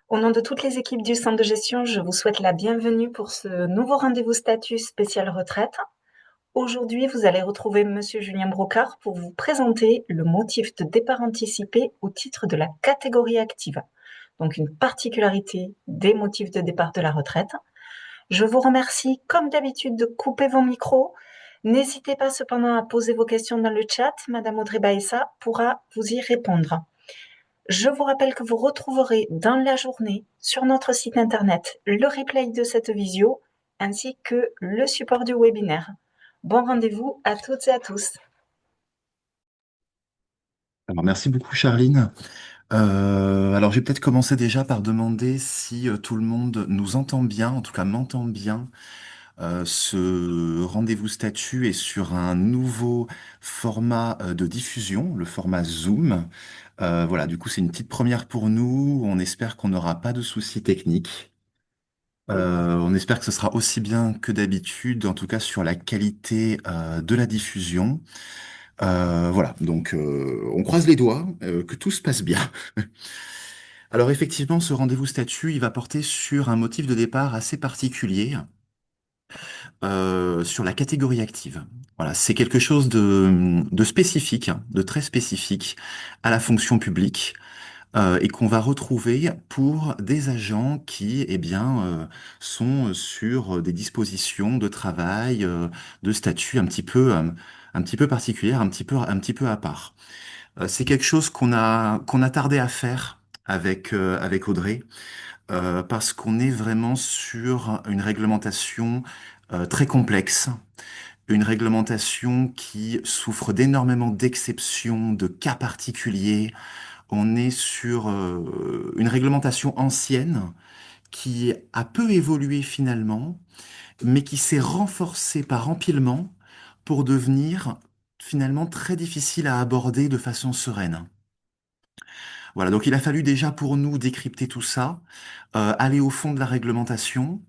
Au nom de toutes les équipes du centre de gestion, je vous souhaite la bienvenue pour ce nouveau rendez-vous statut spécial retraite. Aujourd'hui, vous allez retrouver Monsieur Julien Brocard pour vous présenter le motif de départ anticipé au titre de la catégorie active. Donc une particularité des motifs de départ de la retraite. Je vous remercie comme d'habitude de couper vos micros. N'hésitez pas cependant à poser vos questions dans le chat. Madame Audrey Baessa pourra vous y répondre. Je vous rappelle que vous retrouverez dans la journée sur notre site internet le replay de cette visio ainsi que le support du webinaire. Bon rendez-vous à toutes et à tous. Alors, merci beaucoup, Charline. Alors, je vais peut-être commencer déjà par demander si tout le monde nous entend bien, en tout cas m'entend bien. Ce rendez-vous statut est sur un nouveau format de diffusion, le format Zoom. Voilà, du coup, c'est une petite première pour nous. On espère qu'on n'aura pas de soucis techniques. On espère que ce sera aussi bien que d'habitude, en tout cas sur la qualité de la diffusion. Voilà, donc on croise les doigts, que tout se passe bien. Alors effectivement, ce rendez-vous statut, il va porter sur un motif de départ assez particulier, sur la catégorie active. Voilà, c'est quelque chose de spécifique, hein, de très spécifique à la fonction publique, et qu'on va retrouver pour des agents qui, eh bien, sont sur des dispositions de travail, de statut un petit peu particulières, un petit peu à part. C'est quelque chose qu'on a tardé à faire avec Audrey, parce qu'on est vraiment sur une réglementation très complexe, une réglementation qui souffre d'énormément d'exceptions, de cas particuliers. On est sur une réglementation ancienne qui a peu évolué finalement, mais qui s'est renforcée par empilement pour devenir finalement très difficile à aborder de façon sereine. Voilà, donc il a fallu déjà pour nous décrypter tout ça, aller au fond de la réglementation,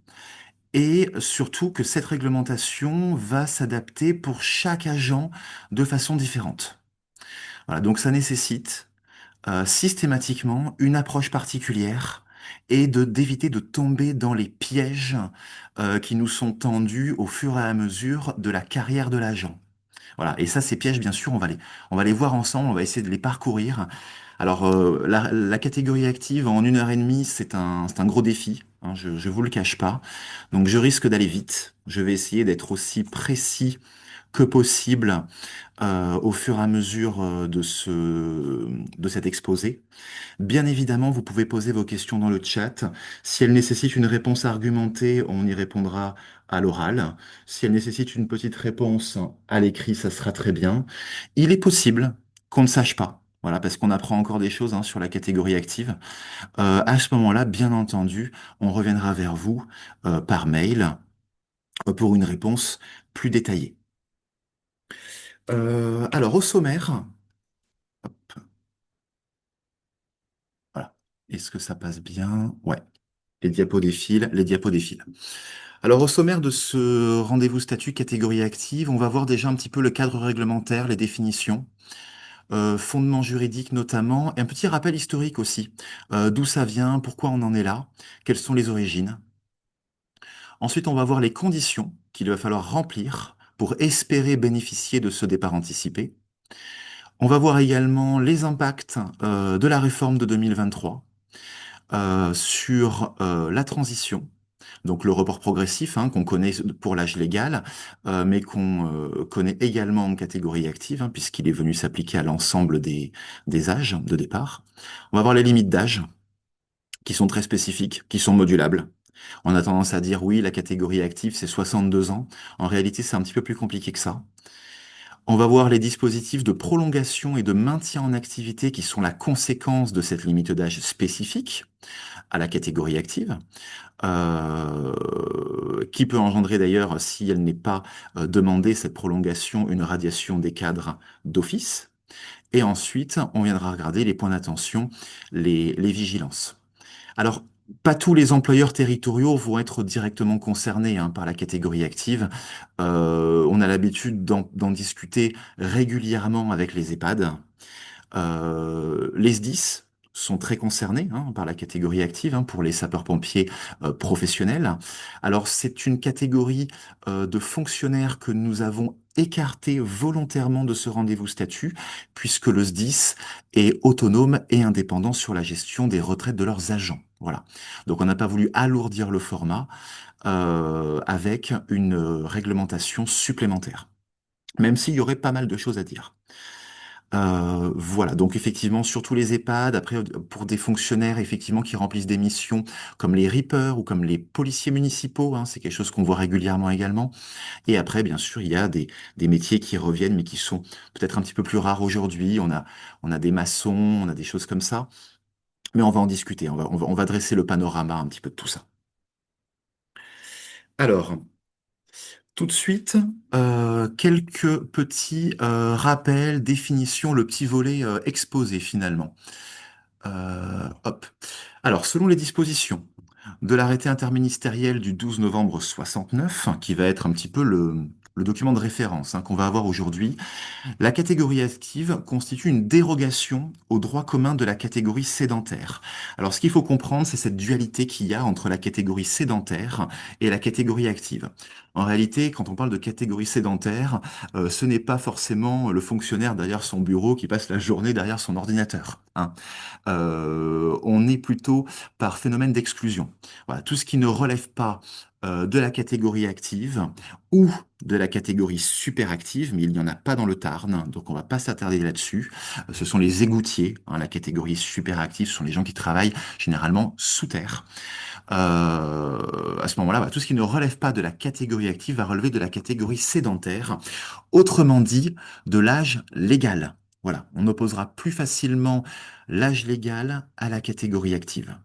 et surtout que cette réglementation va s'adapter pour chaque agent de façon différente. Voilà, donc ça nécessite systématiquement une approche particulière et d'éviter de tomber dans les pièges qui nous sont tendus au fur et à mesure de la carrière de l'agent. Voilà. Et ça, ces pièges, bien sûr, on va les voir ensemble, on va essayer de les parcourir. Alors, la catégorie active en 1 heure et demie, c'est un gros défi, hein, je vous le cache pas. Donc, je risque d'aller vite. Je vais essayer d'être aussi précis que possible au fur et à mesure de cet exposé. Bien évidemment, vous pouvez poser vos questions dans le chat. Si elles nécessitent une réponse argumentée, on y répondra à l'oral. Si elles nécessitent une petite réponse à l'écrit, ça sera très bien. Il est possible qu'on ne sache pas. Voilà, parce qu'on apprend encore des choses hein, sur la catégorie active. À ce moment-là, bien entendu, on reviendra vers vous par mail pour une réponse plus détaillée. Alors, au sommaire, voilà. Est-ce que ça passe bien? Ouais. Les diapos défilent, les diapos défilent. Alors, au sommaire de ce rendez-vous statut catégorie active, on va voir déjà un petit peu le cadre réglementaire, les définitions, fondements juridiques notamment, et un petit rappel historique aussi. D'où ça vient, pourquoi on en est là, quelles sont les origines. Ensuite, on va voir les conditions qu'il va falloir remplir pour espérer bénéficier de ce départ anticipé. On va voir également les impacts de la réforme de 2023 sur la transition, donc le report progressif hein, qu'on connaît pour l'âge légal, mais qu'on connaît également en catégorie active, hein, puisqu'il est venu s'appliquer à l'ensemble des âges de départ. On va voir les limites d'âge, qui sont très spécifiques, qui sont modulables. On a tendance à dire oui, la catégorie active, c'est 62 ans. En réalité, c'est un petit peu plus compliqué que ça. On va voir les dispositifs de prolongation et de maintien en activité qui sont la conséquence de cette limite d'âge spécifique à la catégorie active, qui peut engendrer d'ailleurs, si elle n'est pas demandée, cette prolongation, une radiation des cadres d'office. Et ensuite, on viendra regarder les points d'attention, les vigilances. Alors, pas tous les employeurs territoriaux vont être directement concernés hein, par la catégorie active. On a l'habitude d'en discuter régulièrement avec les EHPAD. Les SDIS sont très concernés par la catégorie active pour les sapeurs-pompiers professionnels. Alors c'est une catégorie de fonctionnaires que nous avons écarté volontairement de ce rendez-vous statut, puisque le SDIS est autonome et indépendant sur la gestion des retraites de leurs agents. Voilà. Donc on n'a pas voulu alourdir le format avec une réglementation supplémentaire, même s'il y aurait pas mal de choses à dire. Voilà, donc effectivement, sur tous les EHPAD, après, pour des fonctionnaires, effectivement, qui remplissent des missions comme les reapers ou comme les policiers municipaux, c'est quelque chose qu'on voit régulièrement également. Et après, bien sûr, il y a des métiers qui reviennent, mais qui sont peut-être un petit peu plus rares aujourd'hui. On a des maçons, on a des choses comme ça. Mais on va en discuter, on va dresser le panorama un petit peu de tout ça. Alors, tout de suite, quelques petits rappels, définitions, le petit volet exposé finalement. Hop. Alors, selon les dispositions de l'arrêté interministériel du 12 novembre 69, qui va être un petit peu le document de référence qu'on va avoir aujourd'hui, la catégorie active constitue une dérogation au droit commun de la catégorie sédentaire. Alors, ce qu'il faut comprendre, c'est cette dualité qu'il y a entre la catégorie sédentaire et la catégorie active. En réalité, quand on parle de catégorie sédentaire, ce n'est pas forcément le fonctionnaire derrière son bureau qui passe la journée derrière son ordinateur. On est plutôt par phénomène d'exclusion. Voilà, tout ce qui ne relève pas de la catégorie active ou de la catégorie superactive, mais il n'y en a pas dans le Tarn, donc on va pas s'attarder là-dessus. Ce sont les égoutiers, la catégorie superactive, ce sont les gens qui travaillent généralement sous terre. À ce moment-là, tout ce qui ne relève pas de la catégorie active va relever de la catégorie sédentaire, autrement dit, de l'âge légal. Voilà, on opposera plus facilement l'âge légal à la catégorie active.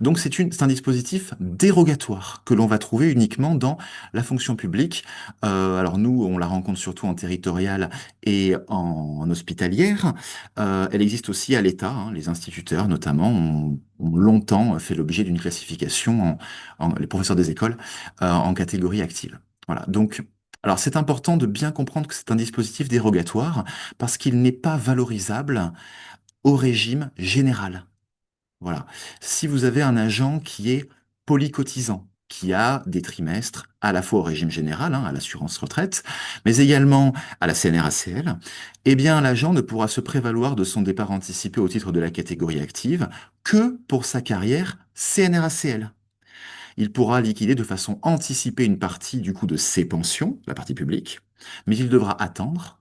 Donc c'est un dispositif dérogatoire que l'on va trouver uniquement dans la fonction publique. Alors nous, on la rencontre surtout en territoriale et en hospitalière. Elle existe aussi à l'État. Les instituteurs, notamment, ont longtemps fait l'objet d'une classification, les professeurs des écoles, en catégorie active. Voilà. Donc, alors c'est important de bien comprendre que c'est un dispositif dérogatoire parce qu'il n'est pas valorisable au régime général. Voilà. Si vous avez un agent qui est polycotisant, qui a des trimestres à la fois au régime général, à l'assurance retraite, mais également à la CNRACL, eh bien, l'agent ne pourra se prévaloir de son départ anticipé au titre de la catégorie active que pour sa carrière CNRACL. Il pourra liquider de façon anticipée une partie du coût de ses pensions, la partie publique, mais il devra attendre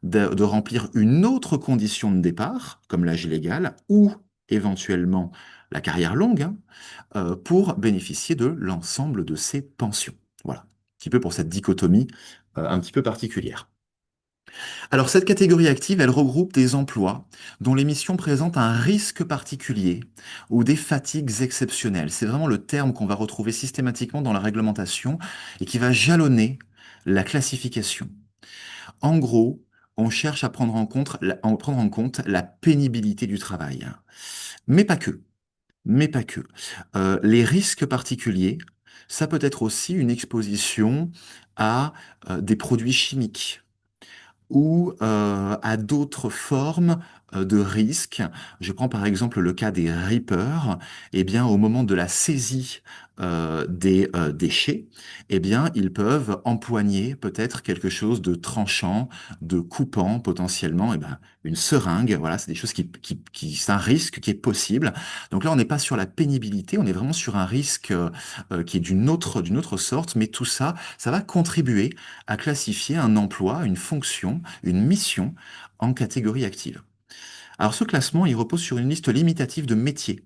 de remplir une autre condition de départ, comme l'âge légal, ou éventuellement la carrière longue, pour bénéficier de l'ensemble de ses pensions. Voilà, un petit peu pour cette dichotomie un petit peu particulière. Alors cette catégorie active, elle regroupe des emplois dont les missions présentent un risque particulier ou des fatigues exceptionnelles. C'est vraiment le terme qu'on va retrouver systématiquement dans la réglementation et qui va jalonner la classification. En gros, on cherche à prendre en compte la pénibilité du travail. Mais pas que. Mais pas que. Les risques particuliers, ça peut être aussi une exposition à des produits chimiques ou à d'autres formes de risques. Je prends par exemple le cas des reapers. Eh bien, au moment de la saisie des déchets, eh bien, ils peuvent empoigner peut-être quelque chose de tranchant, de coupant potentiellement. Eh ben, une seringue, voilà, c'est des choses c'est un risque qui est possible. Donc là, on n'est pas sur la pénibilité, on est vraiment sur un risque qui est d'une autre sorte, mais tout ça, ça va contribuer à classifier un emploi, une fonction, une mission en catégorie active. Alors ce classement, il repose sur une liste limitative de métiers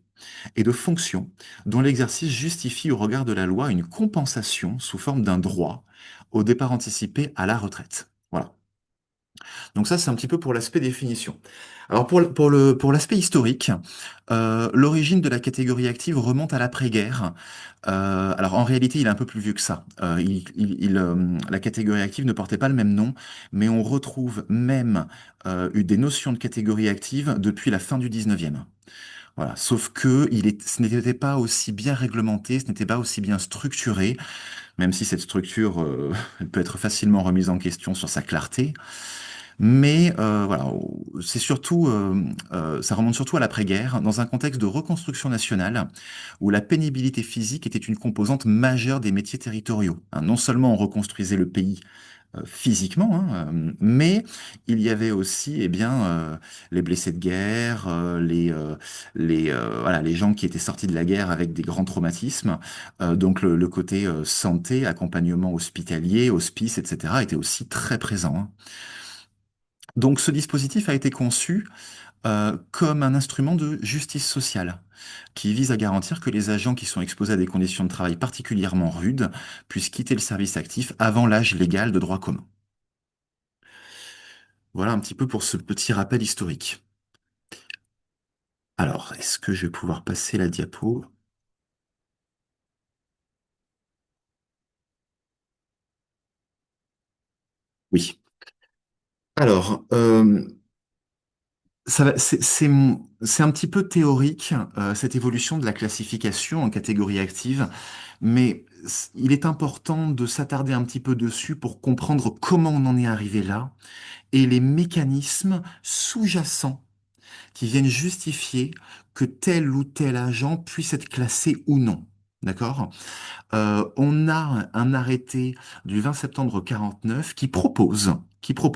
et de fonctions dont l'exercice justifie au regard de la loi une compensation sous forme d'un droit au départ anticipé à la retraite. Voilà. Donc ça, c'est un petit peu pour l'aspect définition. Alors pour l'aspect historique, l'origine de la catégorie active remonte à l'après-guerre. Alors en réalité, il est un peu plus vieux que ça. La catégorie active ne portait pas le même nom, mais on retrouve même eu des notions de catégorie active depuis la fin du 19e. Voilà. Sauf que ce n'était pas aussi bien réglementé, ce n'était pas aussi bien structuré, même si cette structure elle peut être facilement remise en question sur sa clarté. Mais voilà, c'est surtout, ça remonte surtout à l'après-guerre, dans un contexte de reconstruction nationale, où la pénibilité physique était une composante majeure des métiers territoriaux. Hein, non seulement on reconstruisait le pays physiquement, hein, mais il y avait aussi, eh bien, les blessés de guerre, voilà, les gens qui étaient sortis de la guerre avec des grands traumatismes. Donc le côté santé, accompagnement hospitalier, hospice, etc., était aussi très présent. Hein. Donc ce dispositif a été conçu comme un instrument de justice sociale qui vise à garantir que les agents qui sont exposés à des conditions de travail particulièrement rudes puissent quitter le service actif avant l'âge légal de droit commun. Voilà un petit peu pour ce petit rappel historique. Alors, est-ce que je vais pouvoir passer la diapo? Oui. Alors, c'est un petit peu théorique, cette évolution de la classification en catégorie active, mais il est important de s'attarder un petit peu dessus pour comprendre comment on en est arrivé là et les mécanismes sous-jacents qui viennent justifier que tel ou tel agent puisse être classé ou non. D'accord? On a un arrêté du 20 septembre 49 qui propose,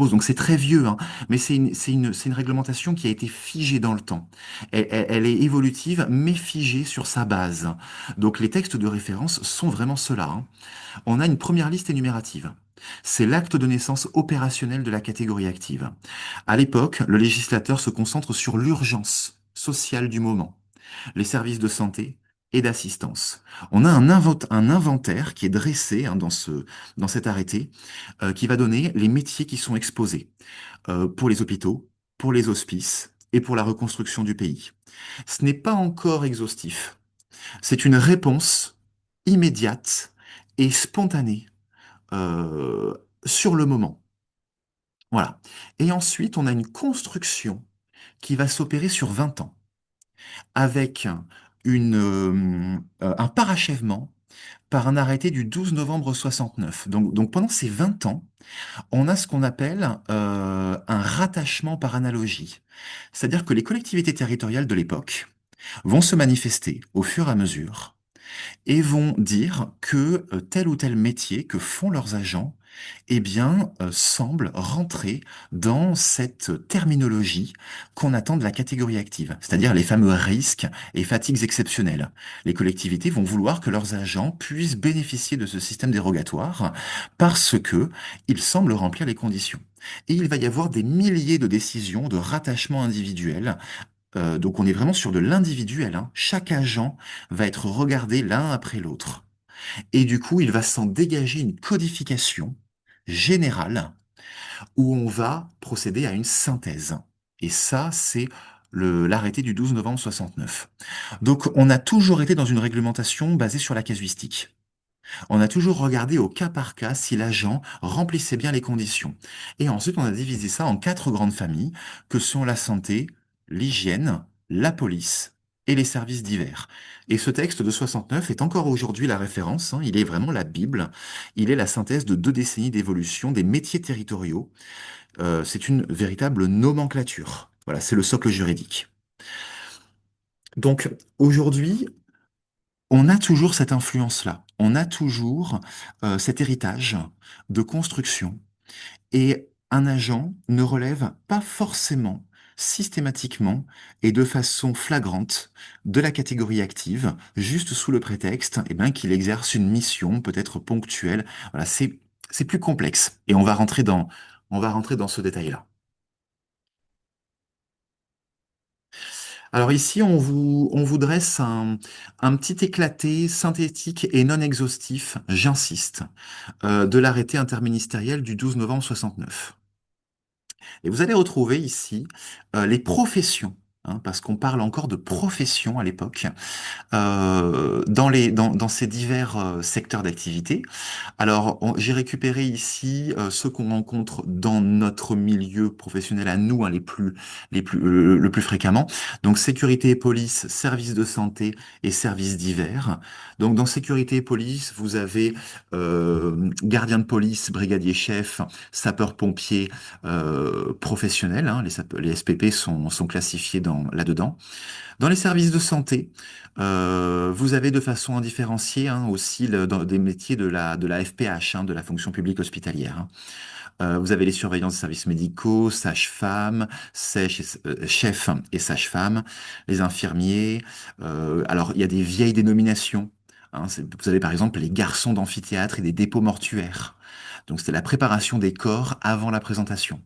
donc c'est très vieux, hein, mais c'est une réglementation qui a été figée dans le temps. Elle est évolutive, mais figée sur sa base. Donc les textes de référence sont vraiment ceux-là. Hein. On a une première liste énumérative. C'est l'acte de naissance opérationnel de la catégorie active. À l'époque, le législateur se concentre sur l'urgence sociale du moment, les services de santé et d'assistance. On a un inventaire qui est dressé hein, dans cet arrêté qui va donner les métiers qui sont exposés pour les hôpitaux, pour les hospices et pour la reconstruction du pays. Ce n'est pas encore exhaustif. C'est une réponse immédiate et spontanée euh, sur le moment. Voilà. Et ensuite, on a une construction qui va s'opérer sur 20 ans, avec un parachèvement par un arrêté du 12 novembre 69. Donc pendant ces 20 ans, on a ce qu'on appelle un rattachement par analogie. C'est-à-dire que les collectivités territoriales de l'époque vont se manifester au fur et à mesure et vont dire que tel ou tel métier que font leurs agents, eh bien, semble rentrer dans cette terminologie qu'on attend de la catégorie active, c'est-à-dire les fameux risques et fatigues exceptionnelles. Les collectivités vont vouloir que leurs agents puissent bénéficier de ce système dérogatoire parce que ils semblent remplir les conditions. Et il va y avoir des milliers de décisions de rattachement individuel donc on est vraiment sur de l'individuel. Hein. Chaque agent va être regardé l'un après l'autre. Et du coup, il va s'en dégager une codification générale où on va procéder à une synthèse. Et ça, c'est l'arrêté du 12 novembre 69. Donc on a toujours été dans une réglementation basée sur la casuistique. On a toujours regardé au cas par cas si l'agent remplissait bien les conditions. Et ensuite, on a divisé ça en quatre grandes familles, que sont la santé, l'hygiène, la police et les services divers. Et ce texte de 69 est encore aujourd'hui la référence, hein, il est vraiment la Bible, il est la synthèse de 2 décennies d'évolution des métiers territoriaux. C'est une véritable nomenclature. Voilà, c'est le socle juridique. Donc aujourd'hui, on a toujours cette influence-là, on a toujours cet héritage de construction et un agent ne relève pas forcément systématiquement et de façon flagrante de la catégorie active, juste sous le prétexte qu'il exerce une mission peut-être ponctuelle. Voilà, c'est plus complexe et on va rentrer dans ce détail-là. Alors ici, on vous dresse un petit éclaté synthétique et non exhaustif, j'insiste, de l'arrêté interministériel du 12 novembre 69. Et vous allez retrouver ici les professions. hein, parce qu'on parle encore de profession à l'époque, dans ces divers secteurs d'activité. Alors, j'ai récupéré ici ceux qu'on rencontre dans notre milieu professionnel à nous, hein, le plus fréquemment. Donc, sécurité et police, services de santé et services divers. Donc, dans sécurité et police, vous avez gardien de police, brigadier chef, sapeur-pompier professionnel, hein, les SPP sont classifiés là-dedans. Dans les services de santé, vous avez de façon indifférenciée, hein, aussi des métiers de la FPH, hein, de la fonction publique hospitalière, hein. Vous avez les surveillants des services médicaux, sages-femmes, chefs et sages-femmes, les infirmiers. Alors, il y a des vieilles dénominations, hein. Vous avez par exemple les garçons d'amphithéâtre et des dépôts mortuaires. Donc, c'était la préparation des corps avant la présentation.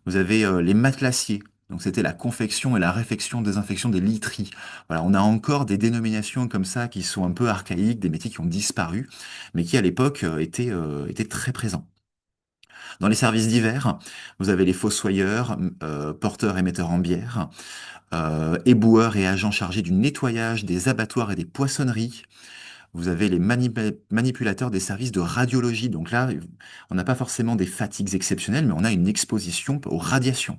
Vous avez les matelassiers. Donc c'était la confection et la réfection, désinfection des literies. Voilà, on a encore des dénominations comme ça qui sont un peu archaïques, des métiers qui ont disparu, mais qui à l'époque étaient très présents. Dans les services divers, vous avez les fossoyeurs, porteurs et metteurs en bière, éboueurs et agents chargés du nettoyage des abattoirs et des poissonneries. Vous avez les manipulateurs des services de radiologie. Donc là, on n'a pas forcément des fatigues exceptionnelles, mais on a une exposition aux radiations.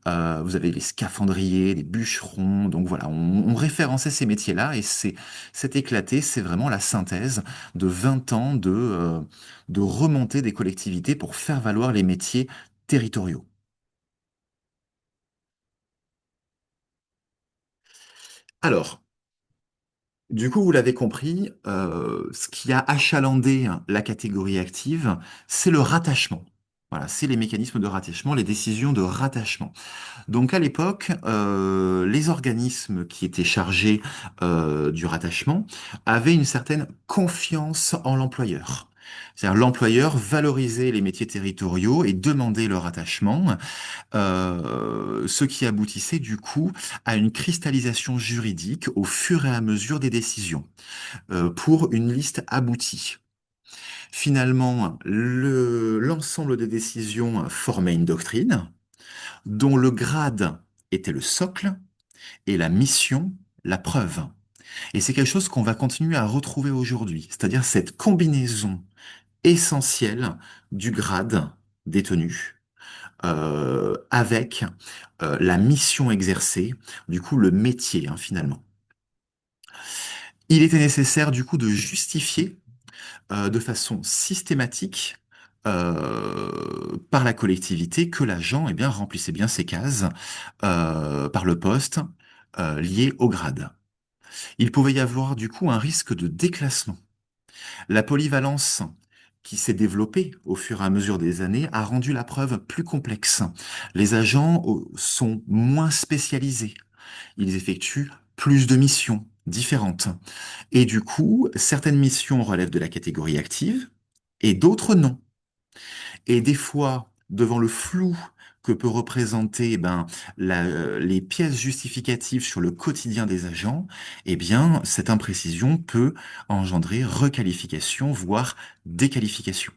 Vous avez les scaphandriers, les bûcherons. Donc voilà, on référençait ces métiers-là et c'est éclaté. C'est vraiment la synthèse de 20 ans de remontée des collectivités pour faire valoir les métiers territoriaux. Alors, du coup, vous l'avez compris, ce qui a achalandé la catégorie active, c'est le rattachement. Voilà, c'est les mécanismes de rattachement, les décisions de rattachement. Donc à l'époque, les organismes qui étaient chargés du rattachement avaient une certaine confiance en l'employeur. C'est-à-dire l'employeur valorisait les métiers territoriaux et demandait leur rattachement, ce qui aboutissait du coup à une cristallisation juridique au fur et à mesure des décisions, pour une liste aboutie. Finalement, l'ensemble des décisions formait une doctrine dont le grade était le socle et la mission, la preuve. Et c'est quelque chose qu'on va continuer à retrouver aujourd'hui, c'est-à-dire cette combinaison essentielle du grade détenu avec la mission exercée, du coup le métier, hein, finalement. Il était nécessaire du coup de justifier de façon systématique par la collectivité que l'agent eh bien, remplissait bien ses cases par le poste lié au grade. Il pouvait y avoir du coup un risque de déclassement. La polyvalence qui s'est développée au fur et à mesure des années a rendu la preuve plus complexe. Les agents sont moins spécialisés. Ils effectuent plus de missions différentes. Et du coup, certaines missions relèvent de la catégorie active et d'autres non. Et des fois, devant le flou que peut représenter les pièces justificatives sur le quotidien des agents, eh bien, cette imprécision peut engendrer requalification, voire déqualification.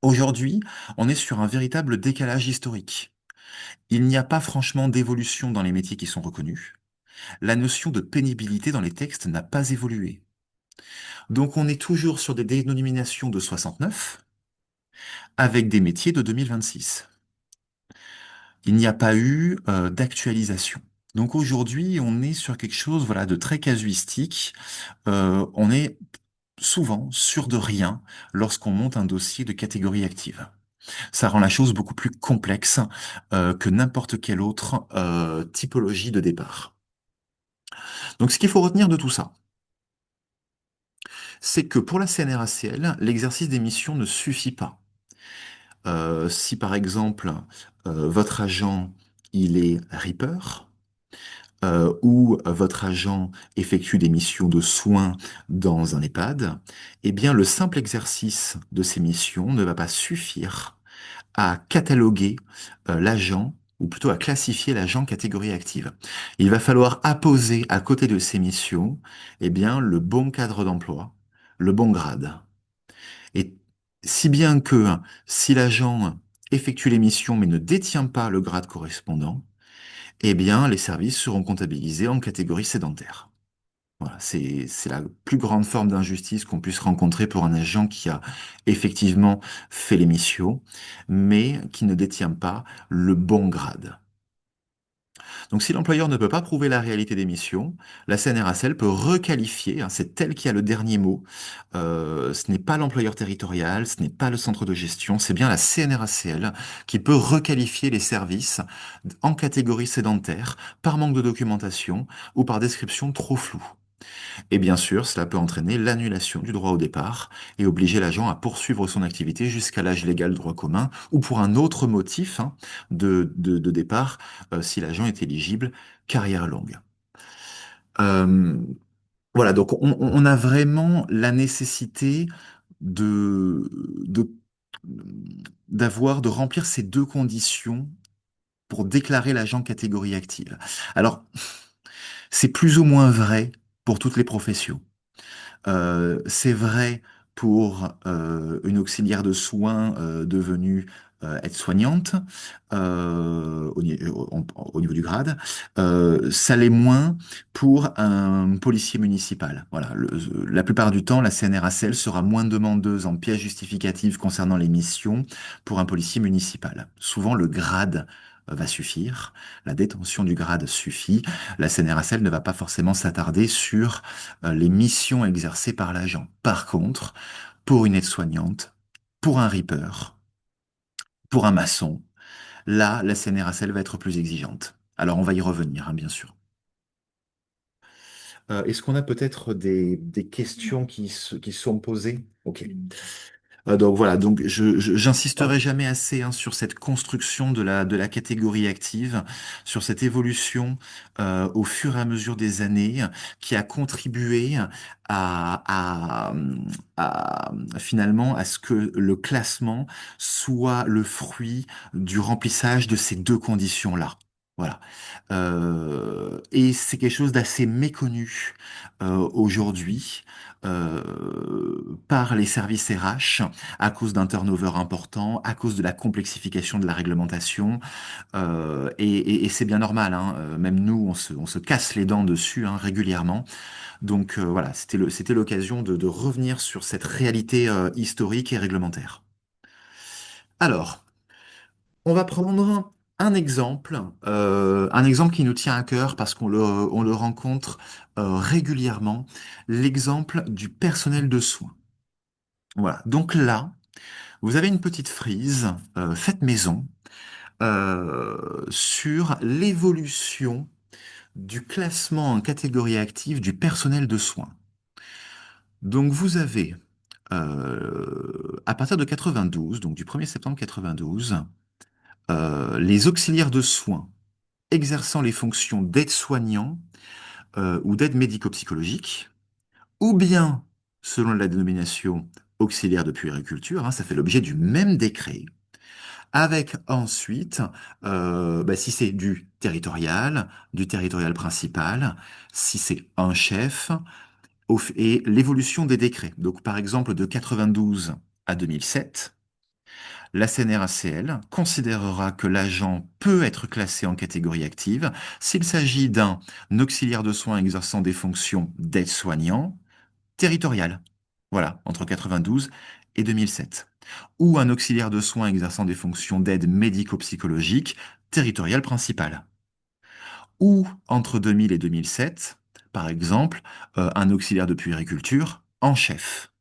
Aujourd'hui, on est sur un véritable décalage historique. Il n'y a pas franchement d'évolution dans les métiers qui sont reconnus. La notion de pénibilité dans les textes n'a pas évolué. Donc on est toujours sur des dénominations de 69 avec des métiers de 2026. Il n'y a pas eu d'actualisation. Donc aujourd'hui, on est sur quelque chose, voilà, de très casuistique. On est souvent sûr de rien lorsqu'on monte un dossier de catégorie active. Ça rend la chose beaucoup plus complexe que n'importe quelle autre typologie de départ. Donc ce qu'il faut retenir de tout ça, c'est que pour la CNRACL, l'exercice des missions ne suffit pas. Si par exemple, votre agent, il est Reaper, ou votre agent effectue des missions de soins dans un EHPAD, eh bien, le simple exercice de ces missions ne va pas suffire à cataloguer l'agent, ou plutôt à classifier l'agent catégorie active. Il va falloir apposer à côté de ces missions, eh bien, le bon cadre d'emploi, le bon grade. Et si bien que si l'agent effectue les missions mais ne détient pas le grade correspondant, eh bien, les services seront comptabilisés en catégorie sédentaire. Voilà, c'est la plus grande forme d'injustice qu'on puisse rencontrer pour un agent qui a effectivement fait les missions, mais qui ne détient pas le bon grade. Donc si l'employeur ne peut pas prouver la réalité des missions, la CNRACL peut requalifier, hein, c'est elle qui a le dernier mot. Ce n'est pas l'employeur territorial, ce n'est pas le centre de gestion, c'est bien la CNRACL qui peut requalifier les services en catégorie sédentaire par manque de documentation ou par description trop floue. Et bien sûr, cela peut entraîner l'annulation du droit au départ et obliger l'agent à poursuivre son activité jusqu'à l'âge légal de droit commun ou pour un autre motif, hein, de départ, si l'agent est éligible, carrière longue. Euh, voilà, donc on a vraiment la nécessité de, de remplir ces deux conditions pour déclarer l'agent catégorie active. Alors, c'est plus ou moins vrai pour toutes les professions. C'est vrai pour une auxiliaire de soins devenue aide-soignante au niveau du grade. Ça l'est moins pour un policier municipal. Voilà, la plupart du temps, la CNRACL sera moins demandeuse en pièces justificatives concernant les missions pour un policier municipal. Souvent, le grade va suffire, la détention du grade suffit. La CNRACL ne va pas forcément s'attarder sur les missions exercées par l'agent. Par contre, pour une aide-soignante, pour un ripper, pour un maçon, là, la CNRACL va être plus exigeante. Alors, on va y revenir, hein, bien sûr. Est-ce qu'on a peut-être des questions qui sont posées? Ok. Donc voilà, donc j'insisterai jamais assez hein, sur cette construction de la catégorie active, sur cette évolution au fur et à mesure des années qui a contribué à, finalement à ce que le classement soit le fruit du remplissage de ces deux conditions-là. Voilà. Et c'est quelque chose d'assez méconnu aujourd'hui par les services RH à cause d'un turnover important, à cause de la complexification de la réglementation. Et c'est bien normal, hein. Même nous, on se casse les dents dessus hein, régulièrement. Donc voilà, c'était l'occasion de revenir sur cette réalité historique et réglementaire. Alors, on va prendre un exemple qui nous tient à cœur parce on le rencontre régulièrement, l'exemple du personnel de soins. Voilà, donc là, vous avez une petite frise faite maison sur l'évolution du classement en catégorie active du personnel de soins. Donc vous avez, à partir de 92, donc du 1er septembre 92, les auxiliaires de soins exerçant les fonctions d'aide-soignant ou d'aide médico-psychologique, ou bien, selon la dénomination auxiliaire de puériculture, hein, ça fait l'objet du même décret, avec ensuite, si c'est du territorial principal, si c'est un chef, et l'évolution des décrets. Donc, par exemple, de 92 à 2007, la CNRACL considérera que l'agent peut être classé en catégorie active s'il s'agit d'un auxiliaire de soins exerçant des fonctions d'aide-soignant territorial. Voilà, entre 92 et 2007 ou un auxiliaire de soins exerçant des fonctions d'aide médico-psychologique territoriale principale, ou entre 2000 et 2007, par exemple, un auxiliaire de puériculture en chef.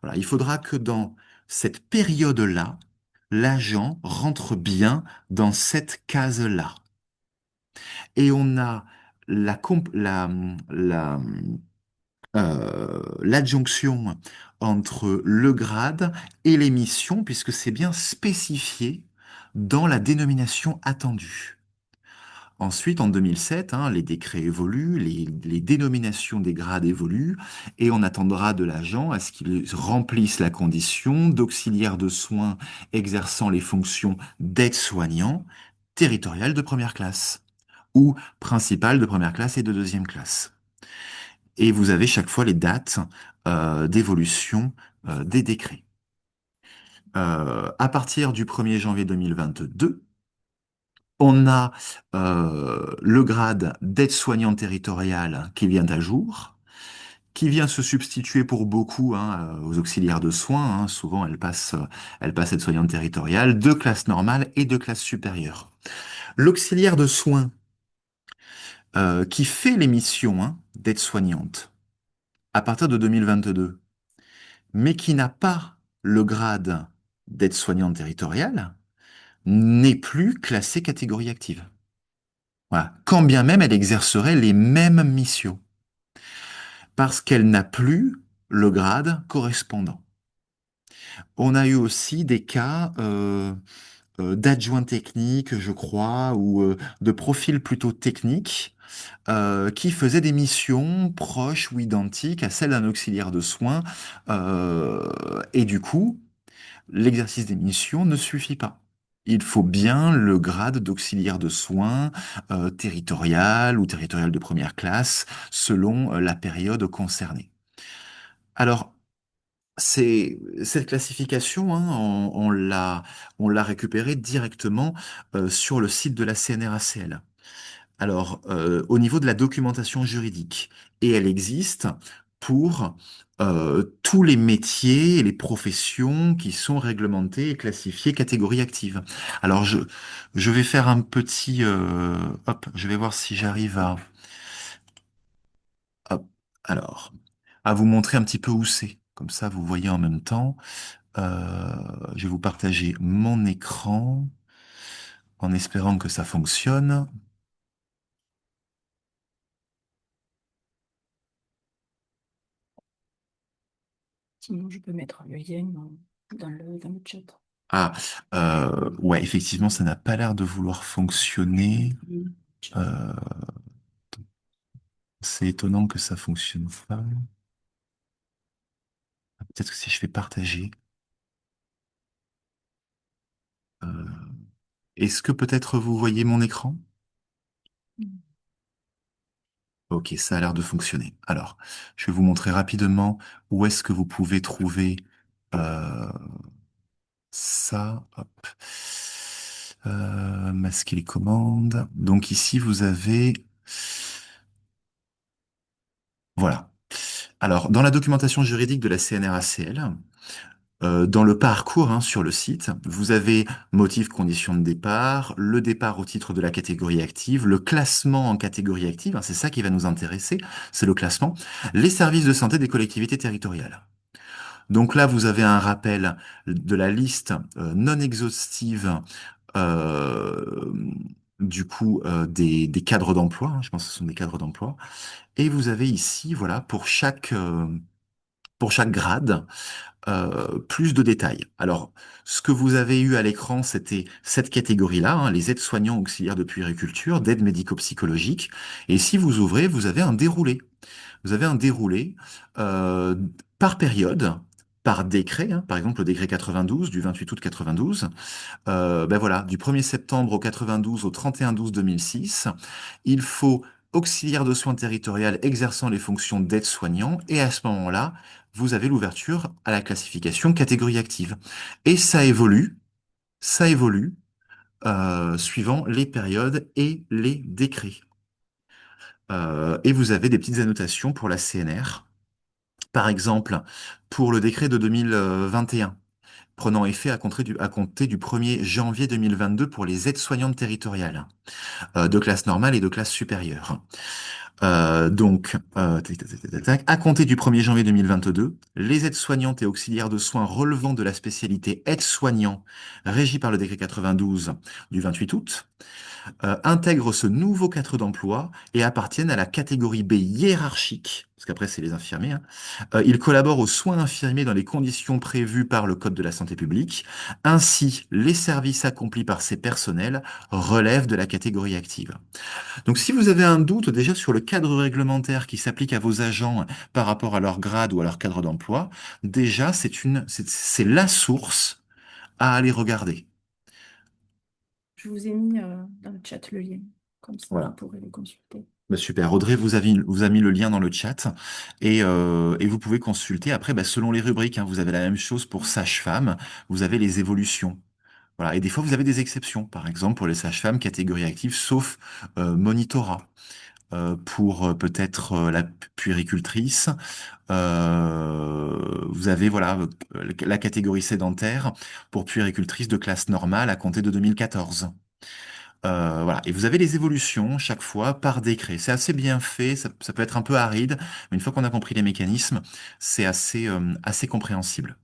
Voilà, il faudra que dans cette période-là, l'agent rentre bien dans cette case-là. Et on a la, l'adjonction entre le grade et les missions, puisque c'est bien spécifié dans la dénomination attendue. Ensuite, en 2007, hein, les décrets évoluent, les dénominations des grades évoluent, et on attendra de l'agent à ce qu'il remplisse la condition d'auxiliaire de soins exerçant les fonctions d'aide-soignant territorial de première classe, ou principal de première classe et de deuxième classe. Et vous avez chaque fois les dates d'évolution des décrets. À partir du 1er janvier 2022, On a le grade d'aide-soignante territoriale qui vient à jour, qui vient se substituer pour beaucoup aux auxiliaires de soins. Souvent, elle passe aide-soignante territoriale, de classe normale et de classe supérieure. L'auxiliaire de soins qui fait les missions d'aide-soignante à partir de 2022, mais qui n'a pas le grade d'aide-soignante territoriale, n'est plus classée catégorie active. Voilà. Quand bien même elle exercerait les mêmes missions, parce qu'elle n'a plus le grade correspondant. On a eu aussi des cas d'adjoints techniques, je crois, ou de profils plutôt techniques, qui faisaient des missions proches ou identiques à celles d'un auxiliaire de soins, et du coup, l'exercice des missions ne suffit pas. Il faut bien le grade d'auxiliaire de soins territorial ou territorial de première classe selon la période concernée. Alors, cette classification, on l'a récupérée directement sur le site de la CNRACL. Alors, au niveau de la documentation juridique, et elle existe pour tous les métiers et les professions qui sont réglementés et classifiés catégorie active. Alors, je vais faire un petit... hop, je vais voir si j'arrive à... Hop, alors, à vous montrer un petit peu où c'est. Comme ça, vous voyez en même temps. Je vais vous partager mon écran en espérant que ça fonctionne. Sinon, je peux mettre le lien dans le chat. Ah, ouais, effectivement, ça n'a pas l'air de vouloir fonctionner. Euh, c'est étonnant que ça fonctionne pas. Peut-être que si je fais partager. euh, Est-ce que peut-être vous voyez mon écran? Ok, ça a l'air de fonctionner. Alors, je vais vous montrer rapidement où est-ce que vous pouvez trouver euh, ça. Hop. Masquer les commandes. Donc ici, vous avez... Voilà. Alors, dans la documentation juridique de la CNRACL, dans le parcours sur le site, vous avez motif, conditions de départ, le départ au titre de la catégorie active, le classement en catégorie active, c'est ça qui va nous intéresser, c'est le classement, les services de santé des collectivités territoriales. Donc là, vous avez un rappel de la liste non exhaustive euh, du coup des cadres d'emploi, je pense que ce sont des cadres d'emploi, et vous avez ici, voilà, pour chaque grade, plus de détails. Alors, ce que vous avez eu à l'écran, c'était cette catégorie-là, les aides-soignants auxiliaires de puériculture, d'aide médico-psychologique. Et si vous ouvrez, vous avez un déroulé. Vous avez un déroulé euh, par période, par décret, par exemple le décret 92 du 28 août 92. Ben voilà, du 1er septembre au 92 au 31/12/2006, il faut auxiliaire de soins territorial exerçant les fonctions d'aide-soignant, et à ce moment-là, vous avez l'ouverture à la classification catégorie active. Et ça évolue suivant les périodes et les décrets. Et vous avez des petites annotations pour la CNR. Par exemple, pour le décret de 2021, prenant effet à compter du 1er janvier 2022 pour les aides-soignantes territoriales de classe normale et de classe supérieure. À compter du 1er janvier 2022, les aides-soignantes et auxiliaires de soins relevant de la spécialité aide-soignant régie par le décret 92 du 28 août intègrent ce nouveau cadre d'emploi et appartiennent à la catégorie B hiérarchique, parce qu'après c'est les infirmiers. Ils collaborent aux soins infirmiers dans les conditions prévues par le Code de la santé publique. Ainsi, les services accomplis par ces personnels relèvent de la catégorie active. Donc si vous avez un doute déjà sur le cadre réglementaire qui s'applique à vos agents par rapport à leur grade ou à leur cadre d'emploi, déjà c'est la source à aller regarder. Je vous ai mis dans le chat le lien. Comme ça, vous Voilà. pourrez le consulter. Bah, super. Audrey vous a mis le lien dans le chat et vous pouvez consulter. Après, bah, selon les rubriques, vous avez la même chose pour sage-femme. Vous avez les évolutions. Voilà. Et des fois, vous avez des exceptions. Par exemple, pour les sages-femmes, catégorie active, sauf monitorat. Pour peut-être la puéricultrice. Vous avez voilà la catégorie sédentaire pour puéricultrice de classe normale à compter de 2014. Voilà. Et vous avez les évolutions chaque fois par décret. C'est assez bien fait, ça peut être un peu aride, mais une fois qu'on a compris les mécanismes, c'est assez compréhensible.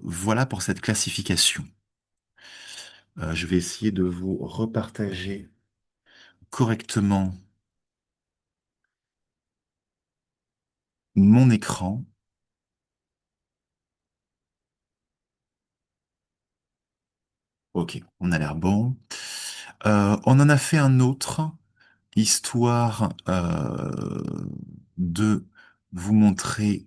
Voilà pour cette classification. Je vais essayer de vous repartager correctement mon écran. Ok, on a l'air bon. On en a fait un autre, histoire de vous montrer,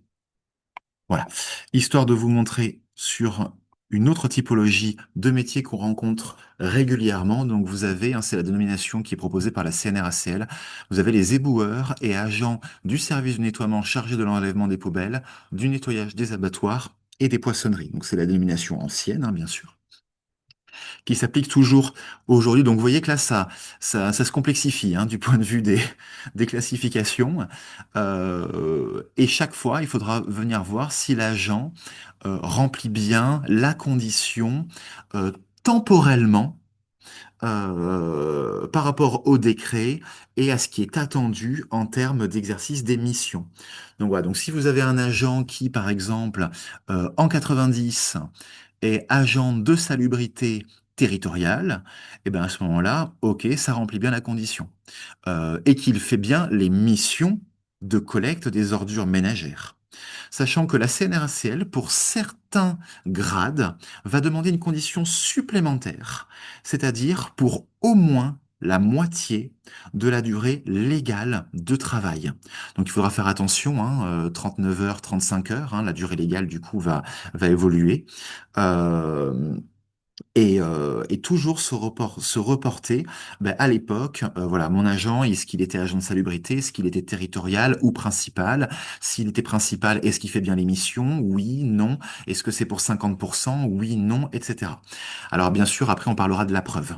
voilà, histoire de vous montrer sur une autre typologie de métiers qu'on rencontre régulièrement. Donc vous avez, c'est la dénomination qui est proposée par la CNRACL, vous avez les éboueurs et agents du service de nettoiement chargés de l'enlèvement des poubelles, du nettoyage des abattoirs et des poissonneries. Donc c'est la dénomination ancienne, bien sûr, qui s'applique toujours aujourd'hui. Donc vous voyez que là, ça se complexifie du point de vue des classifications. Et chaque fois, il faudra venir voir si l'agent remplit bien la condition temporellement par rapport au décret et à ce qui est attendu en termes d'exercice des missions. Donc voilà, donc si vous avez un agent qui, par exemple, en 90 est agent de salubrité territoriale, et ben à ce moment-là, ok, ça remplit bien la condition. Et qu'il fait bien les missions de collecte des ordures ménagères. Sachant que la CNRACL, pour certains grades, va demander une condition supplémentaire, c'est-à-dire pour au moins la moitié de la durée légale de travail. Donc il faudra faire attention, 39 heures, 35 heures, la durée légale du coup va évoluer. Euh, et toujours se reporter à l'époque, voilà, mon agent, est-ce qu'il était agent de salubrité, est-ce qu'il était territorial ou principal? S'il était principal, est-ce qu'il fait bien les missions? Oui, non. Est-ce que c'est pour 50%? Oui, non, etc. Alors bien sûr, après on parlera de la preuve.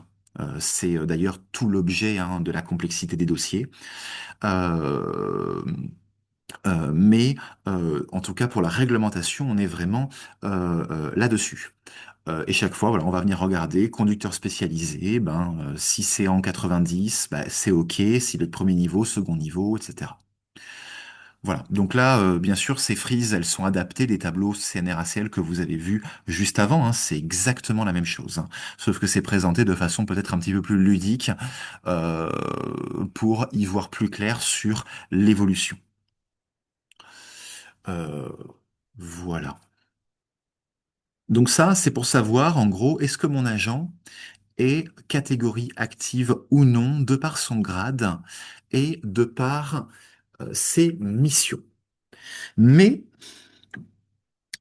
C'est d'ailleurs tout l'objet de la complexité des dossiers. Euh, mais en tout cas pour la réglementation, on est vraiment là-dessus. Et chaque fois, voilà, on va venir regarder, conducteur spécialisé, si c'est en 90, c'est OK, s'il est de premier niveau, second niveau, etc. Voilà, donc là, bien sûr, ces frises, elles sont adaptées des tableaux CNRACL que vous avez vus juste avant, c'est exactement la même chose, sauf que c'est présenté de façon peut-être un petit peu plus ludique euh, pour y voir plus clair sur l'évolution. Euh, voilà. Donc ça, c'est pour savoir, en gros, est-ce que mon agent est catégorie active ou non, de par son grade et de par ses missions. Mais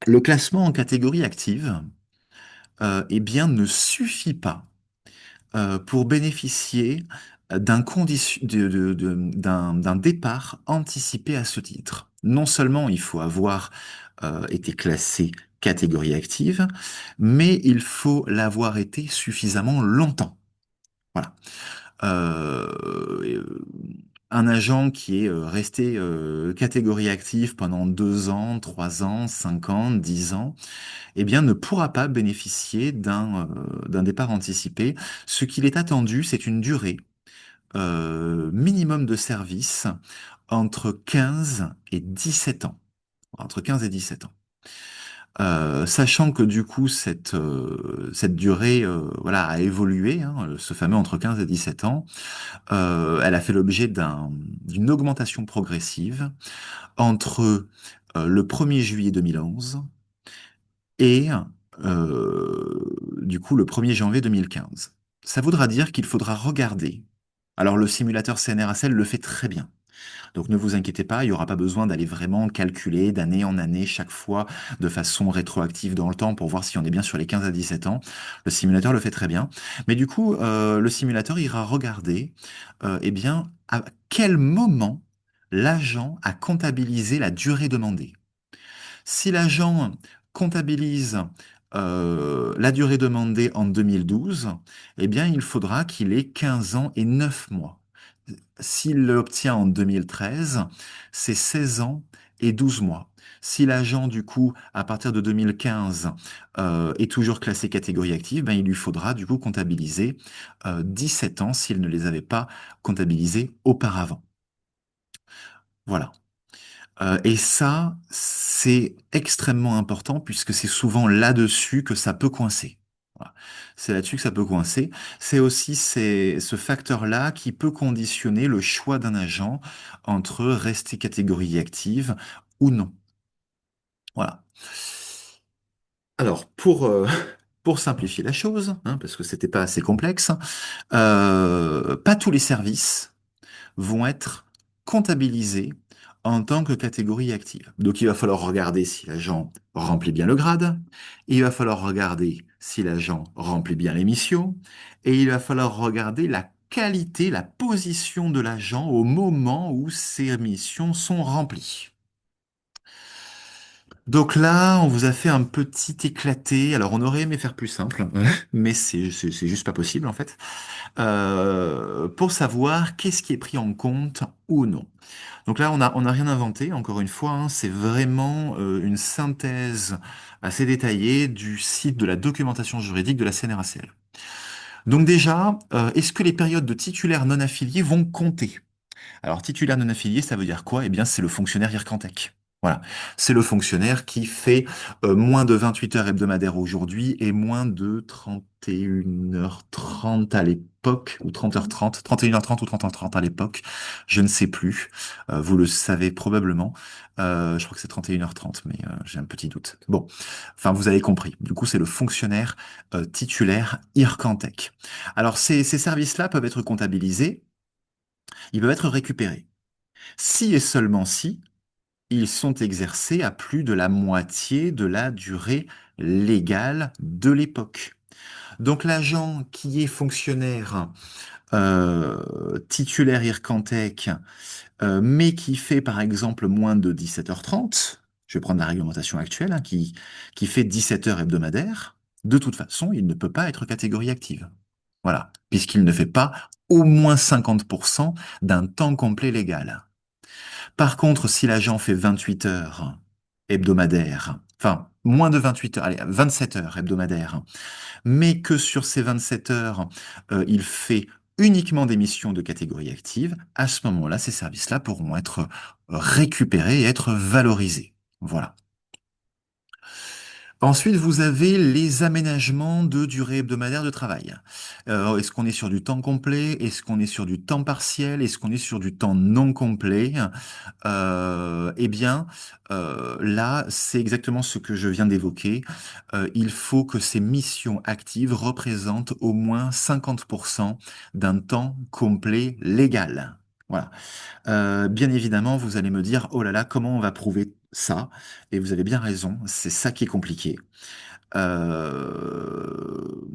le classement en catégorie active, eh bien, ne suffit pas pour bénéficier d'un départ anticipé à ce titre. Non seulement il faut avoir été classé catégorie active, mais il faut l'avoir été suffisamment longtemps. Voilà. Un agent qui est resté catégorie active pendant 2 ans, 3 ans, 5 ans, 10 ans, eh bien, ne pourra pas bénéficier d'un départ anticipé. Ce qu'il est attendu, c'est une durée minimum de service entre 15 et 17 ans. Entre 15 et 17 ans. Sachant que du coup cette durée voilà a évolué, ce fameux entre 15 et 17 ans, elle a fait l'objet d'une augmentation progressive entre le 1er juillet 2011 et du coup le 1er janvier 2015. Ça voudra dire qu'il faudra regarder. Alors le simulateur CNRACL le fait très bien. Donc ne vous inquiétez pas, il n'y aura pas besoin d'aller vraiment calculer d'année en année chaque fois de façon rétroactive dans le temps pour voir si on est bien sur les 15 à 17 ans. Le simulateur le fait très bien. Mais du coup, le simulateur ira regarder eh bien, à quel moment l'agent a comptabilisé la durée demandée. Si l'agent comptabilise la durée demandée en 2012, eh bien, il faudra qu'il ait 15 ans et 9 mois. S'il l'obtient en 2013, c'est 16 ans et 12 mois. Si l'agent, du coup, à partir de 2015, est toujours classé catégorie active, ben, il lui faudra, du coup, comptabiliser 17 ans s'il ne les avait pas comptabilisés auparavant. Voilà. Et ça, c'est extrêmement important puisque c'est souvent là-dessus que ça peut coincer. Voilà. C'est là-dessus que ça peut coincer. C'est aussi ce facteur-là qui peut conditionner le choix d'un agent entre rester catégorie active ou non. Voilà. Alors, pour simplifier la chose, hein, parce que c'était pas assez complexe, pas tous les services vont être comptabilisés en tant que catégorie active. Donc il va falloir regarder si l'agent remplit bien le grade, il va falloir regarder si l'agent remplit bien les missions, et il va falloir regarder la qualité, la position de l'agent au moment où ces missions sont remplies. Donc là, on vous a fait un petit éclaté. Alors, on aurait aimé faire plus simple, mais c'est juste pas possible en fait. Pour savoir qu'est-ce qui est pris en compte ou non. Donc là, on a rien inventé, encore une fois, hein, c'est vraiment une synthèse assez détaillée du site de la documentation juridique de la CNRACL. Donc déjà, est-ce que les périodes de titulaires non affiliés vont compter? Alors, titulaire non affilié, ça veut dire quoi? Eh bien, c'est le fonctionnaire IRCANTEC. Voilà. C'est le fonctionnaire qui fait moins de 28 heures hebdomadaires aujourd'hui et moins de 31h30 à l'époque, ou 30h30, 31h30 ou 30h30 à l'époque, je ne sais plus. Vous le savez probablement. Je crois que c'est 31h30, mais j'ai un petit doute. Bon, enfin, vous avez compris. Du coup, c'est le fonctionnaire titulaire IRCANTEC. Alors, ces services-là peuvent être comptabilisés, ils peuvent être récupérés. Si et seulement si, ils sont exercés à plus de la moitié de la durée légale de l'époque. Donc l'agent qui est fonctionnaire titulaire IRCANTEC, mais qui fait par exemple moins de 17h30, je vais prendre la réglementation actuelle, hein, qui fait 17 heures hebdomadaires, de toute façon, il ne peut pas être catégorie active. Voilà, puisqu'il ne fait pas au moins 50% d'un temps complet légal. Par contre, si l'agent fait 28 heures hebdomadaires, enfin, moins de 28 heures, allez, 27 heures hebdomadaires, mais que sur ces 27 heures, il fait uniquement des missions de catégorie active, à ce moment-là, ces services-là pourront être récupérés et être valorisés. Voilà. Ensuite, vous avez les aménagements de durée hebdomadaire de travail. Est-ce qu'on est sur du temps complet? Est-ce qu'on est sur du temps partiel? Est-ce qu'on est sur du temps non complet? Eh bien, là, c'est exactement ce que je viens d'évoquer. Il faut que ces missions actives représentent au moins 50% d'un temps complet légal. Voilà. Bien évidemment, vous allez me dire, oh là là, comment on va prouver ça? Et vous avez bien raison, c'est ça qui est compliqué. Euh,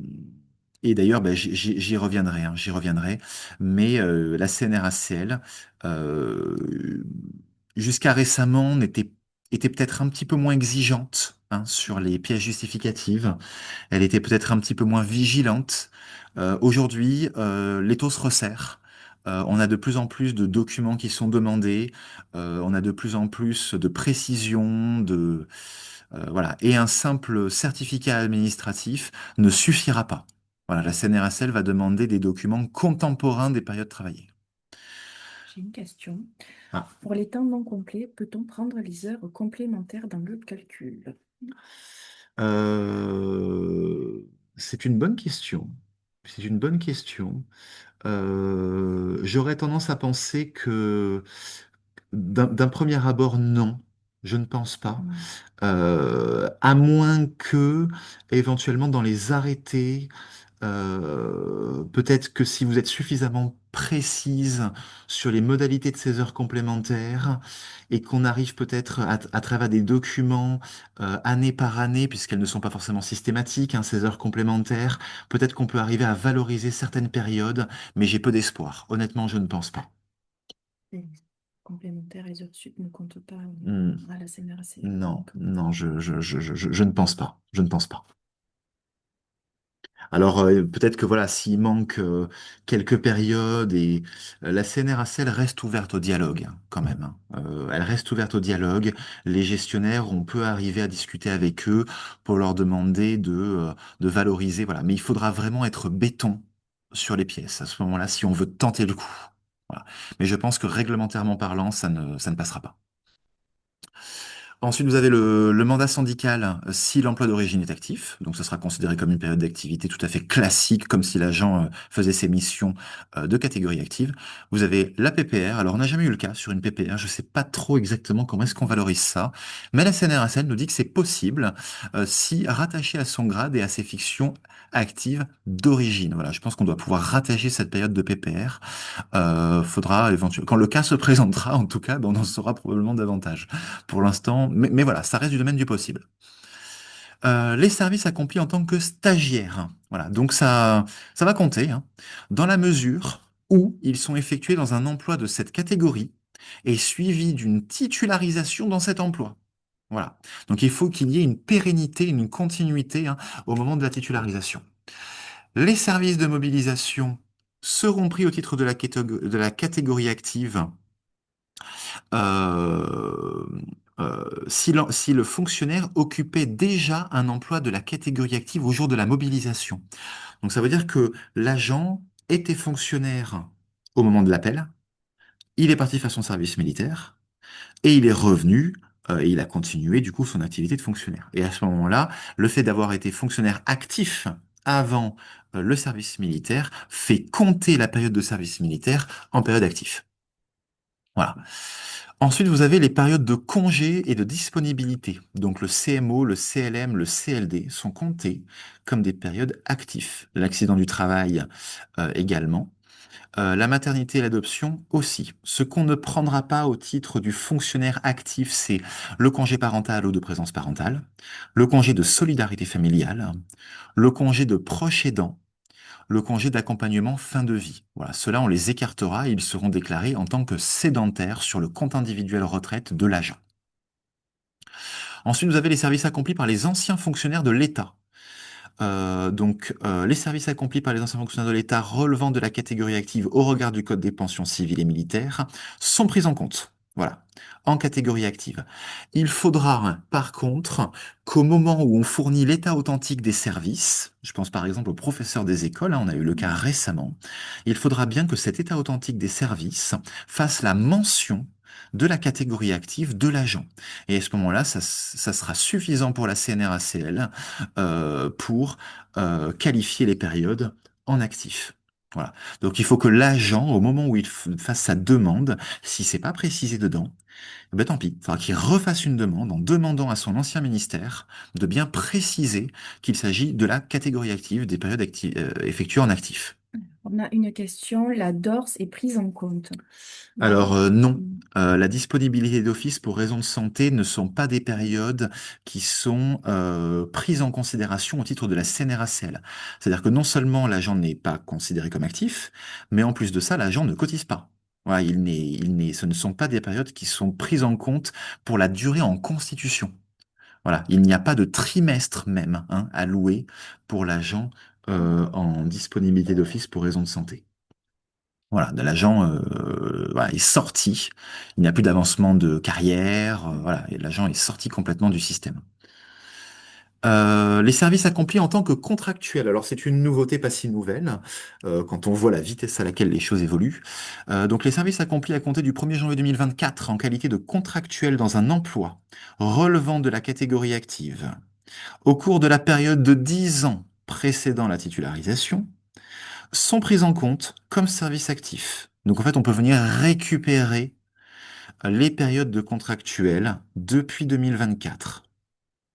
Et d'ailleurs, ben, j'y reviendrai, hein, j'y reviendrai. Mais la CNRACL, euh, jusqu'à récemment, était peut-être un petit peu moins exigeante, hein, sur les pièces justificatives. Elle était peut-être un petit peu moins vigilante. Aujourd'hui, l'étau se resserre. On a de plus en plus de documents qui sont demandés. On a de plus en plus de précisions, voilà. Et un simple certificat administratif ne suffira pas. Voilà, la CNRSL va demander des documents contemporains des périodes travaillées. J'ai une question. Ah. Pour les temps non complets, peut-on prendre les heures complémentaires dans le calcul? Euh, c'est une bonne question. C'est une bonne question. J'aurais tendance à penser que d'un premier abord, non. Je ne pense pas. À moins que, éventuellement, dans les arrêtés, peut-être que si vous êtes suffisamment précise sur les modalités de ces heures complémentaires et qu'on arrive peut-être à travers des documents année par année, puisqu'elles ne sont pas forcément systématiques, hein, ces heures complémentaires, peut-être qu'on peut arriver à valoriser certaines périodes, mais j'ai peu d'espoir. Honnêtement, je ne pense pas. Les complémentaires, les heures sup ne comptent pas Hmm, à la CNRACL. non, Donc, non, je ne pense pas. Je ne pense pas. Alors peut-être que voilà, s'il manque quelques périodes et la CNRACL reste ouverte au dialogue quand même, hein. Elle reste ouverte au dialogue. Les gestionnaires, on peut arriver à discuter avec eux pour leur demander de valoriser, voilà. Mais il faudra vraiment être béton sur les pièces à ce moment-là si on veut tenter le coup. Voilà. Mais je pense que réglementairement parlant, ça ne passera pas. Ensuite, vous avez le mandat syndical si l'emploi d'origine est actif. Donc, ce sera considéré comme une période d'activité tout à fait classique, comme si l'agent faisait ses missions de catégorie active. Vous avez la PPR. Alors, on n'a jamais eu le cas sur une PPR. Je ne sais pas trop exactement comment est-ce qu'on valorise ça. Mais la CNRACL nous dit que c'est possible si rattaché à son grade et à ses fictions actives d'origine. Voilà, je pense qu'on doit pouvoir rattacher cette période de PPR. Faudra éventuellement, quand le cas se présentera, en tout cas, ben, on en saura probablement davantage. Pour l'instant, mais voilà, ça reste du domaine du possible. Les services accomplis en tant que stagiaire. Voilà, donc ça va compter, hein, dans la mesure où ils sont effectués dans un emploi de cette catégorie et suivis d'une titularisation dans cet emploi. Voilà. Donc il faut qu'il y ait une pérennité, une continuité, hein, au moment de la titularisation. Les services de mobilisation seront pris au titre de la catégorie active euh, si le fonctionnaire occupait déjà un emploi de la catégorie active au jour de la mobilisation. Donc ça veut dire que l'agent était fonctionnaire au moment de l'appel, il est parti faire son service militaire et il est revenu et il a continué du coup son activité de fonctionnaire. Et à ce moment-là, le fait d'avoir été fonctionnaire actif avant le service militaire fait compter la période de service militaire en période active. Voilà. Ensuite, vous avez les périodes de congé et de disponibilité. Donc le CMO, le CLM, le CLD sont comptés comme des périodes actives. L'accident du travail également. La maternité et l'adoption aussi. Ce qu'on ne prendra pas au titre du fonctionnaire actif, c'est le congé parental ou de présence parentale, le congé de solidarité familiale, le congé de proche aidant, le congé d'accompagnement fin de vie. Voilà, ceux-là, on les écartera et ils seront déclarés en tant que sédentaires sur le compte individuel retraite de l'agent. Ensuite, vous avez les services accomplis par les anciens fonctionnaires de l'État. Les services accomplis par les anciens fonctionnaires de l'État relevant de la catégorie active au regard du Code des pensions civiles et militaires sont pris en compte. Voilà, en catégorie active. Il faudra, par contre, qu'au moment où on fournit l'état authentique des services, je pense par exemple aux professeurs des écoles, hein, on a eu le cas récemment, il faudra bien que cet état authentique des services fasse la mention de la catégorie active de l'agent. Et à ce moment-là, ça sera suffisant pour la CNRACL pour qualifier les périodes en actif. Voilà. Donc il faut que l'agent, au moment où il fasse sa demande, si c'est pas précisé dedans, eh ben tant pis. Il faudra qu'il refasse une demande en demandant à son ancien ministère de bien préciser qu'il s'agit de la catégorie active des périodes effectuées en actif. On a une question, la DORS est prise en compte. Alors non, Mm. la disponibilité d'office pour raisons de santé ne sont pas des périodes qui sont prises en considération au titre de la CNRACL. C'est-à-dire que non seulement l'agent n'est pas considéré comme actif, mais en plus de ça, l'agent ne cotise pas. Voilà, ce ne sont pas des périodes qui sont prises en compte pour la durée en constitution. Voilà, il n'y a pas de trimestre même, hein, alloué pour l'agent en disponibilité d'office pour raison de santé. Voilà, l'agent voilà, est sorti. Il n'y a plus d'avancement de carrière. Voilà, et l'agent est sorti complètement du système. Les services accomplis en tant que contractuel. Alors c'est une nouveauté pas si nouvelle quand on voit la vitesse à laquelle les choses évoluent. Donc les services accomplis à compter du 1er janvier 2024 en qualité de contractuel dans un emploi relevant de la catégorie active au cours de la période de 10 ans précédant la titularisation sont prises en compte comme service actif. Donc en fait, on peut venir récupérer les périodes de contractuels depuis 2024.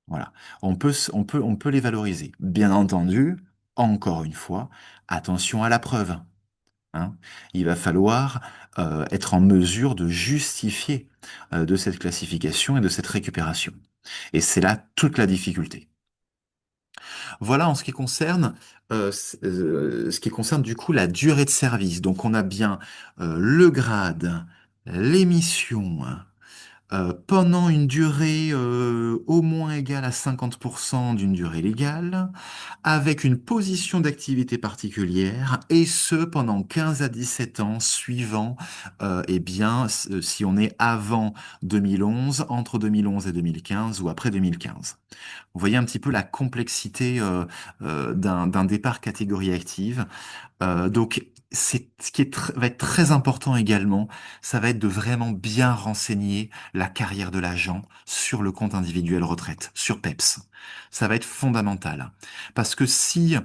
Voilà, on peut les valoriser. Bien entendu, encore une fois, attention à la preuve, hein. Il va falloir être en mesure de justifier de cette classification et de cette récupération. Et c'est là toute la difficulté. Voilà en ce qui concerne du coup la durée de service. Donc on a bien le grade, l'émission, pendant une durée au moins égale à 50% d'une durée légale, avec une position d'activité particulière, et ce pendant 15 à 17 ans suivant, si on est avant 2011, entre 2011 et 2015 ou après 2015. Vous voyez un petit peu la complexité d'un départ catégorie active. Donc, ce qui va être très important également, ça va être de vraiment bien renseigner la carrière de l'agent sur le compte individuel retraite, sur PEPS. Ça va être fondamental. Parce que si,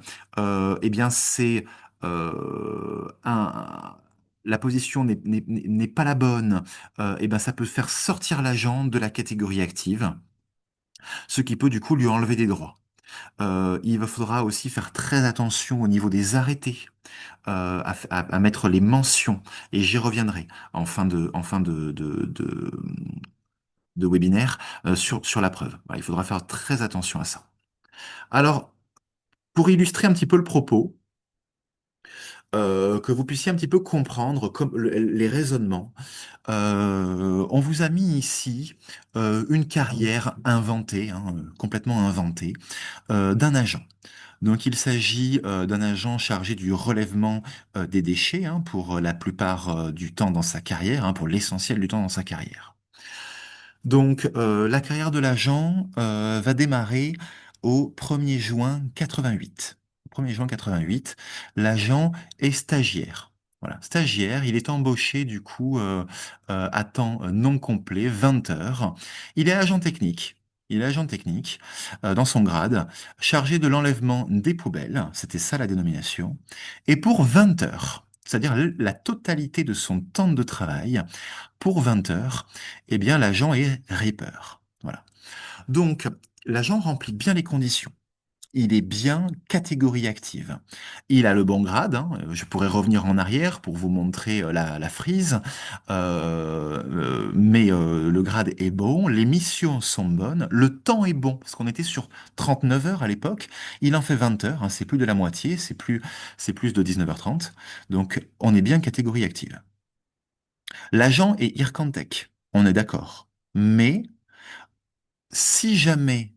c'est la position n'est pas la bonne, ça peut faire sortir l'agent de la catégorie active, ce qui peut du coup lui enlever des droits. Il faudra aussi faire très attention au niveau des arrêtés, à mettre les mentions, et j'y reviendrai en fin de webinaire sur la preuve. Voilà, il faudra faire très attention à ça. Alors, pour illustrer un petit peu le propos, que vous puissiez un petit peu comprendre comme les raisonnements, on vous a mis ici une carrière inventée, hein, complètement inventée, d'un agent. Donc il s'agit d'un agent chargé du relèvement des déchets, hein, pour la plupart du temps dans sa carrière, hein, pour l'essentiel du temps dans sa carrière. Donc la carrière de l'agent va démarrer au 1er juin 88. Au 1er juin 88, l'agent est stagiaire. Voilà, stagiaire, il est embauché du coup à temps non complet, 20 heures. Il est agent technique. Il est agent technique dans son grade, chargé de l'enlèvement des poubelles, c'était ça la dénomination, et pour 20 heures, c'est-à-dire la totalité de son temps de travail, pour 20 heures, eh bien, l'agent est Reaper. Voilà. Donc, l'agent remplit bien les conditions. Il est bien catégorie active. Il a le bon grade, hein. Je pourrais revenir en arrière pour vous montrer la frise, mais le grade est bon, les missions sont bonnes, le temps est bon, parce qu'on était sur 39 heures à l'époque, il en fait 20 heures, hein, c'est plus de la moitié, c'est plus de 19h30, donc on est bien catégorie active. L'agent est Ircantec, on est d'accord. Mais si jamais,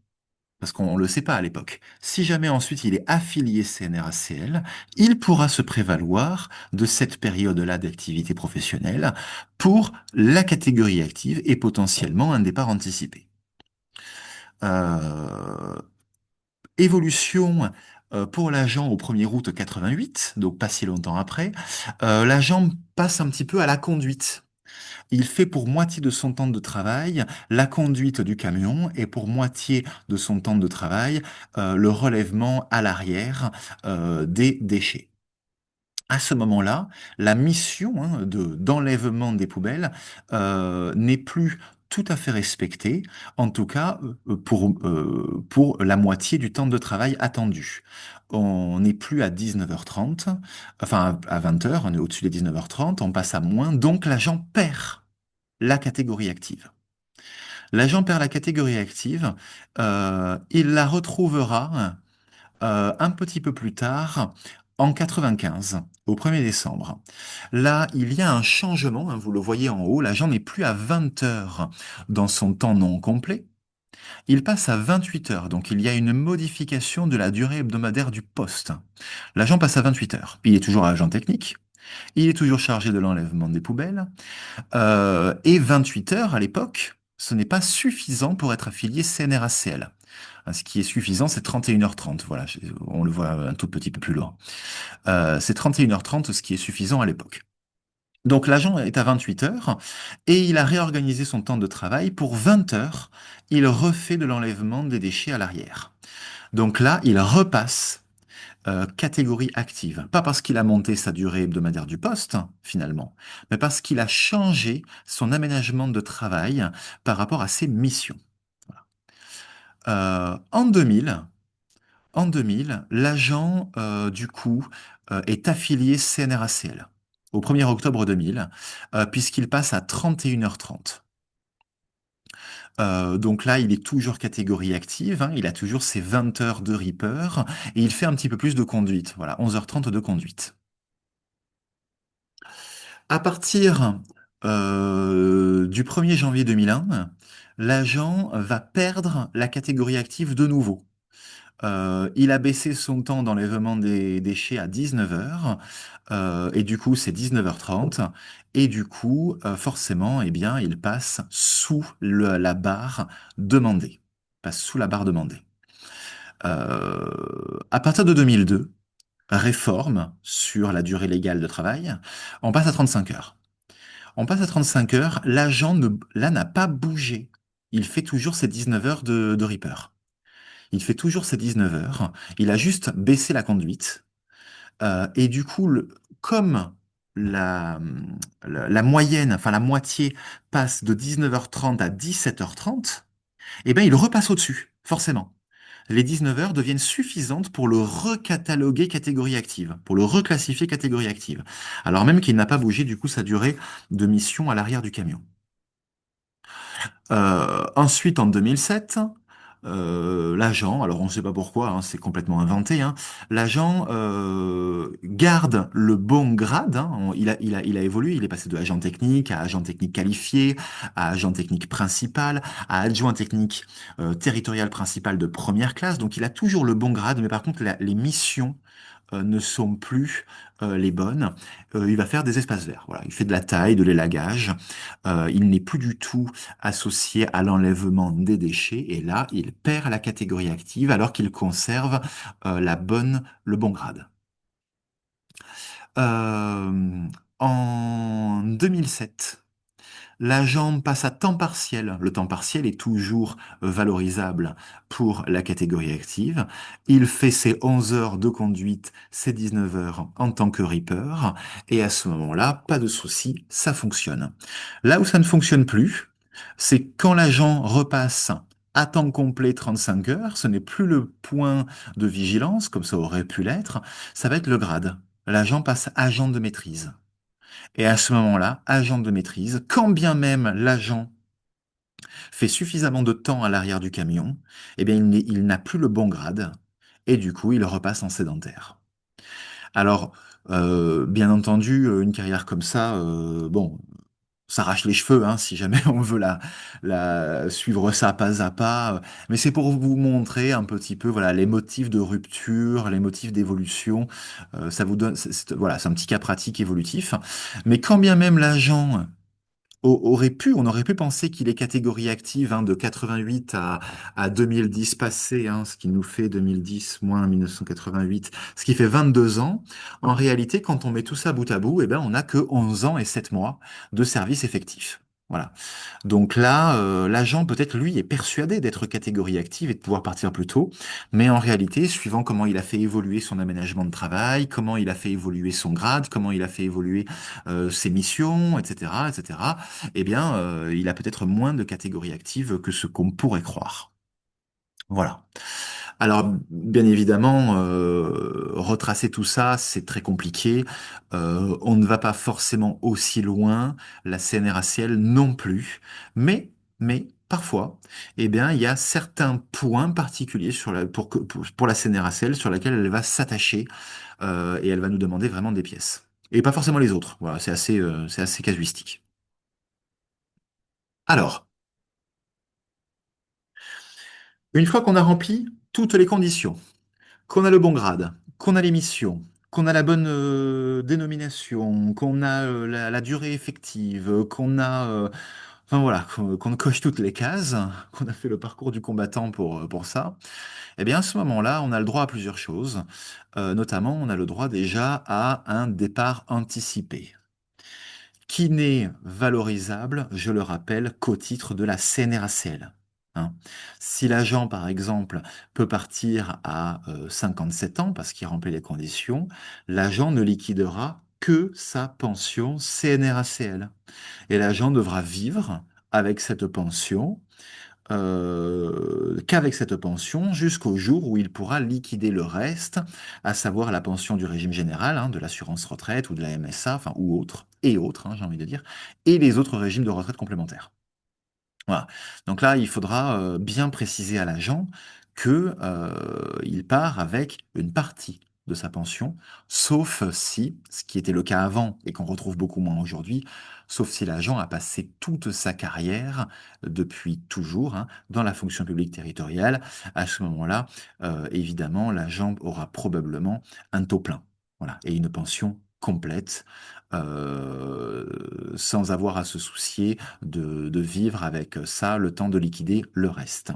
parce qu'on ne le sait pas à l'époque, si jamais ensuite il est affilié CNRACL, il pourra se prévaloir de cette période-là d'activité professionnelle pour la catégorie active et potentiellement un départ anticipé. Euh, Évolution pour l'agent au 1er août 88, donc pas si longtemps après, l'agent passe un petit peu à la conduite. Il fait pour moitié de son temps de travail la conduite du camion et pour moitié de son temps de travail le relèvement à l'arrière des déchets. À ce moment-là, la mission, hein, d'enlèvement des poubelles n'est plus tout à fait respectée, en tout cas pour la moitié du temps de travail attendu. On n'est plus à 19h30, enfin à 20h, on est au-dessus des 19h30, on passe à moins, donc l'agent perd la catégorie active. L'agent perd la catégorie active, il la retrouvera un petit peu plus tard, en 95, au 1er décembre. Là, il y a un changement, hein, vous le voyez en haut, l'agent n'est plus à 20 heures dans son temps non complet, il passe à 28 heures, donc il y a une modification de la durée hebdomadaire du poste. L'agent passe à 28 heures, il est toujours agent technique, il est toujours chargé de l'enlèvement des poubelles, et 28 heures à l'époque, ce n'est pas suffisant pour être affilié CNRACL. Ce qui est suffisant, c'est 31h30. Voilà, on le voit un tout petit peu plus loin. C'est 31h30 ce qui est suffisant à l'époque. Donc l'agent est à 28 heures et il a réorganisé son temps de travail pour 20 heures. Il refait de l'enlèvement des déchets à l'arrière. Donc là, il repasse catégorie active. Pas parce qu'il a monté sa durée hebdomadaire du poste, finalement, mais parce qu'il a changé son aménagement de travail par rapport à ses missions. En 2000, l'agent, du coup, est affilié CNRACL au 1er octobre 2000, puisqu'il passe à 31h30. Donc là, il est toujours catégorie active, hein, il a toujours ses 20 heures de Reaper, et il fait un petit peu plus de conduite. Voilà, 11h30 de conduite. À partir Du 1er janvier 2001, l'agent va perdre la catégorie active de nouveau. Il a baissé son temps d'enlèvement des déchets à 19 heures, et du coup c'est 19h30, et du coup forcément eh bien il passe sous la barre demandée, passe sous la barre demandée. À partir de 2002, réforme sur la durée légale de travail, on passe à 35 heures. On passe à 35 heures, l'agent là n'a pas bougé. Il fait toujours ses 19 heures de Reaper. Il fait toujours ses 19 heures. Il a juste baissé la conduite. Et du coup, comme la, la moyenne, enfin la moitié passe de 19h30 à 17h30, eh ben, il repasse au-dessus, forcément. Les 19 heures deviennent suffisantes pour le recataloguer catégorie active, pour le reclassifier catégorie active. Alors même qu'il n'a pas bougé, du coup, sa durée de mission à l'arrière du camion. Ensuite, en 2007, l'agent, alors on ne sait pas pourquoi, hein, c'est complètement inventé, hein, l'agent garde le bon grade, hein, il a évolué, il est passé de agent technique à agent technique qualifié, à agent technique principal, à adjoint technique territorial principal de première classe, donc il a toujours le bon grade, mais par contre les missions ne sont plus les bonnes. Il va faire des espaces verts. Voilà, il fait de la taille, de l'élagage. Il n'est plus du tout associé à l'enlèvement des déchets. Et là, il perd la catégorie active alors qu'il conserve le bon grade. Euh, En 2007, l'agent passe à temps partiel. Le temps partiel est toujours valorisable pour la catégorie active. Il fait ses 11 heures de conduite, ses 19 heures en tant que Reaper. Et à ce moment-là, pas de souci, ça fonctionne. Là où ça ne fonctionne plus, c'est quand l'agent repasse à temps complet 35 heures, ce n'est plus le point de vigilance, comme ça aurait pu l'être, ça va être le grade. L'agent passe agent de maîtrise. Et à ce moment-là, agent de maîtrise, quand bien même l'agent fait suffisamment de temps à l'arrière du camion, eh bien, il n'a plus le bon grade, et du coup, il repasse en sédentaire. Alors, bien entendu, une carrière comme ça, bon, s'arrache les cheveux, hein, si jamais on veut suivre ça pas à pas. Mais c'est pour vous montrer un petit peu, voilà, les motifs de rupture, les motifs d'évolution. Ça vous donne, voilà, c'est un petit cas pratique évolutif. Mais quand bien même l'agent on aurait pu penser qu'il est catégorie active, hein, de 88 à 2010 passé, hein, ce qui nous fait 2010 moins 1988, ce qui fait 22 ans. En réalité, quand on met tout ça bout à bout, eh ben, on n'a que 11 ans et 7 mois de service effectif. Voilà. Donc là, l'agent, peut-être, lui, est persuadé d'être catégorie active et de pouvoir partir plus tôt. Mais en réalité, suivant comment il a fait évoluer son aménagement de travail, comment il a fait évoluer son grade, comment il a fait évoluer ses missions, etc., etc., eh bien, il a peut-être moins de catégories actives que ce qu'on pourrait croire. Voilà. Alors, bien évidemment, retracer tout ça, c'est très compliqué. On ne va pas forcément aussi loin, la CNRACL non plus. Mais parfois, eh bien, il y a certains points particuliers pour la CNRACL sur laquelle elle va s'attacher, et elle va nous demander vraiment des pièces. Et pas forcément les autres. Voilà, c'est assez casuistique. Alors, une fois qu'on a rempli toutes les conditions, qu'on a le bon grade, qu'on a l'émission, qu'on a la bonne dénomination, qu'on a la durée effective, enfin voilà, qu'on coche toutes les cases, qu'on a fait le parcours du combattant pour ça, eh bien à ce moment-là, on a le droit à plusieurs choses. Notamment, on a le droit déjà à un départ anticipé, qui n'est valorisable, je le rappelle, qu'au titre de la CNRACL. Hein. Si l'agent, par exemple, peut partir à 57 ans parce qu'il remplit les conditions, l'agent ne liquidera que sa pension CNRACL. Et l'agent devra vivre avec cette pension, qu'avec cette pension jusqu'au jour où il pourra liquider le reste, à savoir la pension du régime général, hein, de l'assurance retraite ou de la MSA, enfin ou autres, et autres, hein, j'ai envie de dire, et les autres régimes de retraite complémentaires. Voilà. Donc là, il faudra bien préciser à l'agent que il part avec une partie de sa pension, sauf si, ce qui était le cas avant et qu'on retrouve beaucoup moins aujourd'hui, sauf si l'agent a passé toute sa carrière, depuis toujours, hein, dans la fonction publique territoriale. À ce moment-là, évidemment, l'agent aura probablement un taux plein, voilà, et une pension complète, sans avoir à se soucier de vivre avec ça le temps de liquider le reste.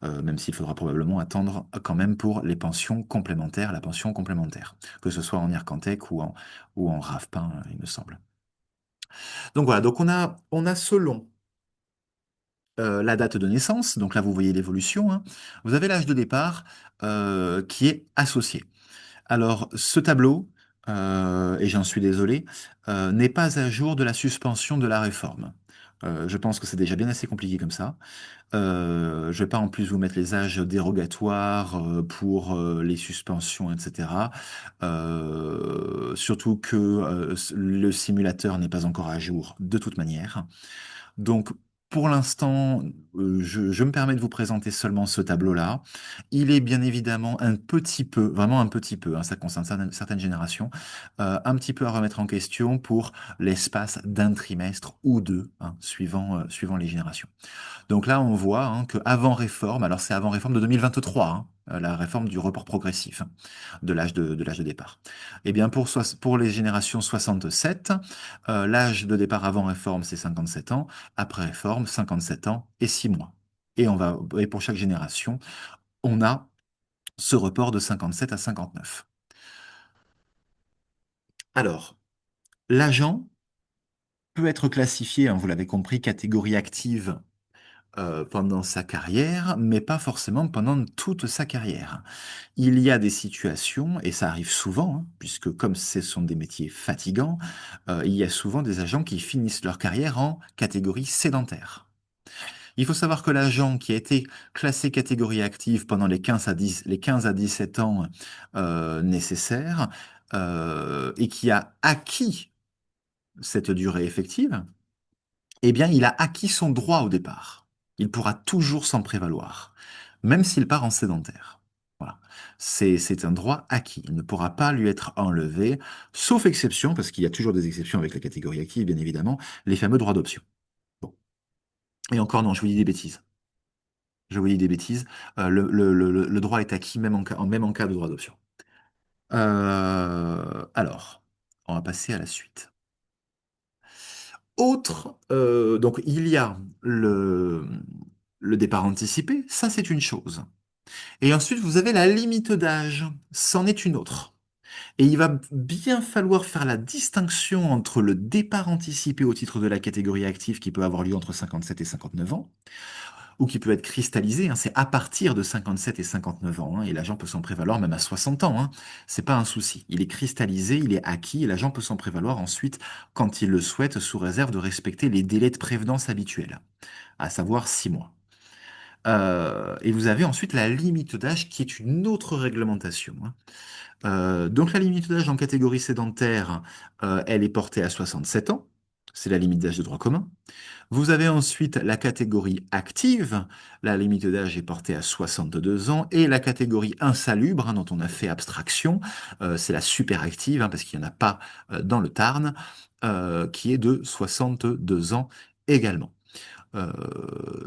Même s'il faudra probablement attendre quand même pour les pensions complémentaires, la pension complémentaire, que ce soit en IRCANTEC ou en RAFP, hein, il me semble. Donc voilà, donc on a selon la date de naissance, donc là vous voyez l'évolution, hein, vous avez l'âge de départ qui est associé. Alors ce tableau, et j'en suis désolé, n'est pas à jour de la suspension de la réforme. Je pense que c'est déjà bien assez compliqué comme ça. Je vais pas en plus vous mettre les âges dérogatoires pour les suspensions, etc. Surtout que le simulateur n'est pas encore à jour de toute manière. Donc, pour l'instant, je me permets de vous présenter seulement ce tableau-là. Il est bien évidemment un petit peu, vraiment un petit peu, hein, ça concerne certaines générations, un petit peu à remettre en question pour l'espace d'un trimestre ou deux, hein, suivant les générations. Donc là, on voit hein, que avant réforme, alors c'est avant réforme de 2023, hein, la réforme du report progressif hein, de l'âge de départ. Eh bien, pour les générations 67, l'âge de départ avant réforme, c'est 57 ans. Après réforme, 57 ans et 6 mois. Et pour chaque génération, on a ce report de 57 à 59. Alors, l'agent peut être classifié, hein, vous l'avez compris, catégorie active pendant sa carrière, mais pas forcément pendant toute sa carrière. Il y a des situations, et ça arrive souvent, hein, puisque comme ce sont des métiers fatigants, il y a souvent des agents qui finissent leur carrière en catégorie sédentaire. Il faut savoir que l'agent qui a été classé catégorie active pendant les 15 à 17 ans nécessaires, et qui a acquis cette durée effective, eh bien, il a acquis son droit au départ. Il pourra toujours s'en prévaloir, même s'il part en sédentaire. Voilà. C'est un droit acquis. Il ne pourra pas lui être enlevé, sauf exception, parce qu'il y a toujours des exceptions avec la catégorie active, bien évidemment, les fameux droits d'option. Bon. Et encore, non, je vous dis des bêtises. Je vous dis des bêtises. Le droit est acquis même en cas de droit d'option. Alors, on va passer à la suite. Donc il y a le départ anticipé, ça c'est une chose. Et ensuite vous avez la limite d'âge, c'en est une autre. Et il va bien falloir faire la distinction entre le départ anticipé au titre de la catégorie active qui peut avoir lieu entre 57 et 59 ans, ou qui peut être cristallisé, hein, c'est à partir de 57 et 59 ans, hein, et l'agent peut s'en prévaloir même à 60 ans, hein, c'est pas un souci. Il est cristallisé, il est acquis, et l'agent peut s'en prévaloir ensuite quand il le souhaite, sous réserve de respecter les délais de prévenance habituels, à savoir 6 mois. Et vous avez ensuite la limite d'âge qui est une autre réglementation, hein. Donc la limite d'âge en catégorie sédentaire, elle est portée à 67 ans, c'est la limite d'âge de droit commun. Vous avez ensuite la catégorie active, la limite d'âge est portée à 62 ans, et la catégorie insalubre, hein, dont on a fait abstraction, c'est la superactive, hein, parce qu'il n'y en a pas dans le Tarn, qui est de 62 ans également. Euh,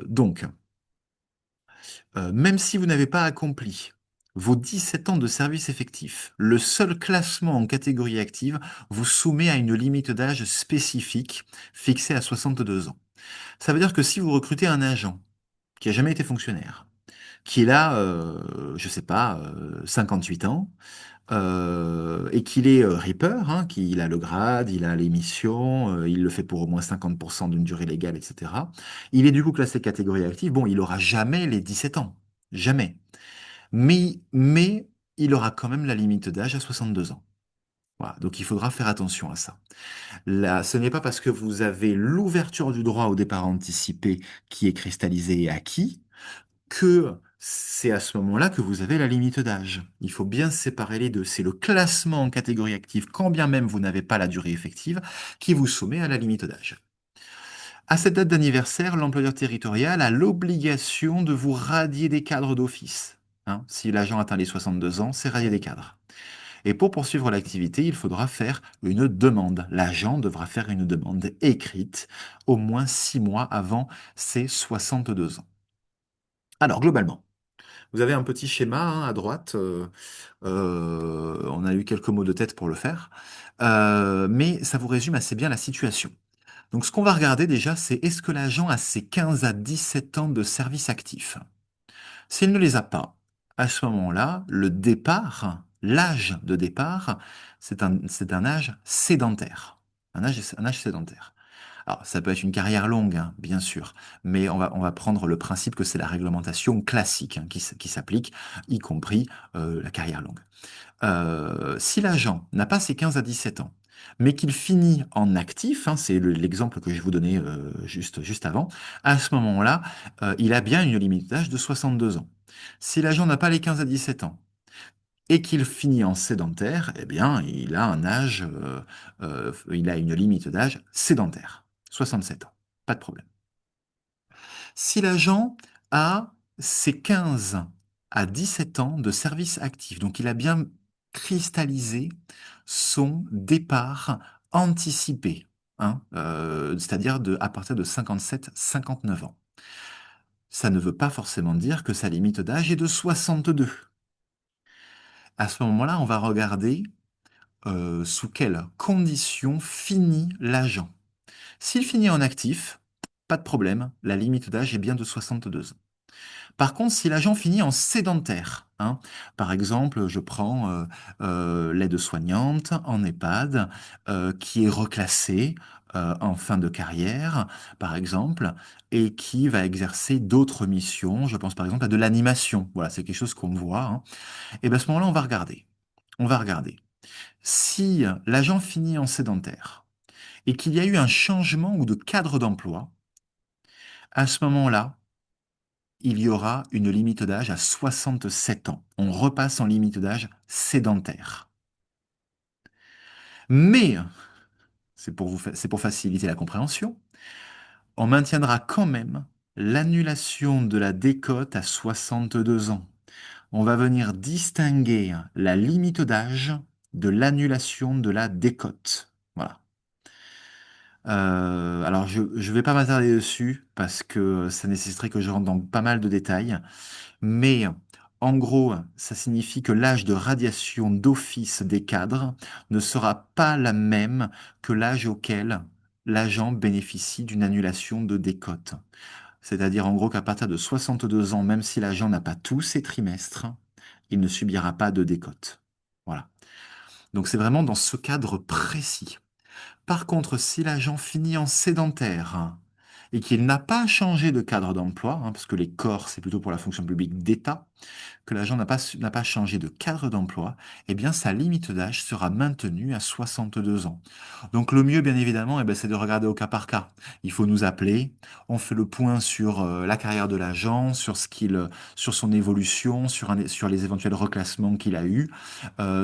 donc, même si vous n'avez pas accompli vos 17 ans de service effectif, le seul classement en catégorie active vous soumet à une limite d'âge spécifique fixée à 62 ans. Ça veut dire que si vous recrutez un agent qui a jamais été fonctionnaire, qui est là, je sais pas, 58 ans, et qu'il est Reaper, hein, qu'il a le grade, il a les missions, il le fait pour au moins 50% d'une durée légale, etc. Il est du coup classé catégorie active. Bon, il aura jamais les 17 ans. Jamais. Mais il aura quand même la limite d'âge à 62 ans. Voilà. Donc il faudra faire attention à ça. Là, ce n'est pas parce que vous avez l'ouverture du droit au départ anticipé qui est cristallisé et acquis que c'est à ce moment-là que vous avez la limite d'âge. Il faut bien séparer les deux. C'est le classement en catégorie active, quand bien même vous n'avez pas la durée effective, qui vous soumet à la limite d'âge. À cette date d'anniversaire, l'employeur territorial a l'obligation de vous radier des cadres d'office, hein. Si l'agent atteint les 62 ans, c'est radier des cadres. Et pour poursuivre l'activité, il faudra faire une demande. L'agent devra faire une demande écrite au moins 6 mois avant ses 62 ans. Alors, globalement, vous avez un petit schéma hein, à droite. On a eu quelques mots de tête pour le faire. Mais ça vous résume assez bien la situation. Donc, ce qu'on va regarder déjà, c'est est-ce que l'agent a ses 15 à 17 ans de service actif? S'il ne les a pas, à ce moment-là, le départ, l'âge de départ, c'est un âge sédentaire. Un âge sédentaire. Alors, ça peut être une carrière longue, hein, bien sûr, mais on va prendre le principe que c'est la réglementation classique hein, qui s'applique, y compris la carrière longue. Si l'agent n'a pas ses 15 à 17 ans, mais qu'il finit en actif, hein, c'est l'exemple que je vous donnais juste avant, à ce moment-là, il a bien une limite d'âge de 62 ans. Si l'agent n'a pas les 15 à 17 ans et qu'il finit en sédentaire, eh bien, il a une limite d'âge sédentaire, 67 ans. Pas de problème. Si l'agent a ses 15 à 17 ans de service actif, donc il a bien cristallisé son départ anticipé, hein, c'est-à-dire à partir de 57-59 ans. Ça ne veut pas forcément dire que sa limite d'âge est de 62. À ce moment-là, on va regarder sous quelles conditions finit l'agent. S'il finit en actif, pas de problème, la limite d'âge est bien de 62 ans. Par contre, si l'agent finit en sédentaire, hein, par exemple, je prends l'aide-soignante en EHPAD qui est reclassée en fin de carrière, par exemple, et qui va exercer d'autres missions. Je pense par exemple à de l'animation. Voilà, c'est quelque chose qu'on voit. Hein. Et bien à ce moment-là, on va regarder. On va regarder. Si l'agent finit en sédentaire et qu'il y a eu un changement ou de cadre d'emploi, à ce moment-là, il y aura une limite d'âge à 67 ans. On repasse en limite d'âge sédentaire. Mais, c'est pour faciliter la compréhension, on maintiendra quand même l'annulation de la décote à 62 ans. On va venir distinguer la limite d'âge de l'annulation de la décote. Voilà. Alors, je ne vais pas m'attarder dessus parce que ça nécessiterait que je rentre dans pas mal de détails. Mais en gros, ça signifie que l'âge de radiation d'office des cadres ne sera pas la même que l'âge auquel l'agent bénéficie d'une annulation de décote. C'est-à-dire en gros qu'à partir de 62 ans, même si l'agent n'a pas tous ses trimestres, il ne subira pas de décote. Voilà. Donc c'est vraiment dans ce cadre précis. Par contre, si l'agent finit en sédentaire et qu'il n'a pas changé de cadre d'emploi, hein, parce que les corps, c'est plutôt pour la fonction publique d'État, que l'agent n'a pas changé de cadre d'emploi, eh bien sa limite d'âge sera maintenue à 62 ans. Donc le mieux, bien évidemment, c'est de regarder au cas par cas. Il faut nous appeler, on fait le point sur la carrière de l'agent, sur son évolution, sur les éventuels reclassements qu'il a eus,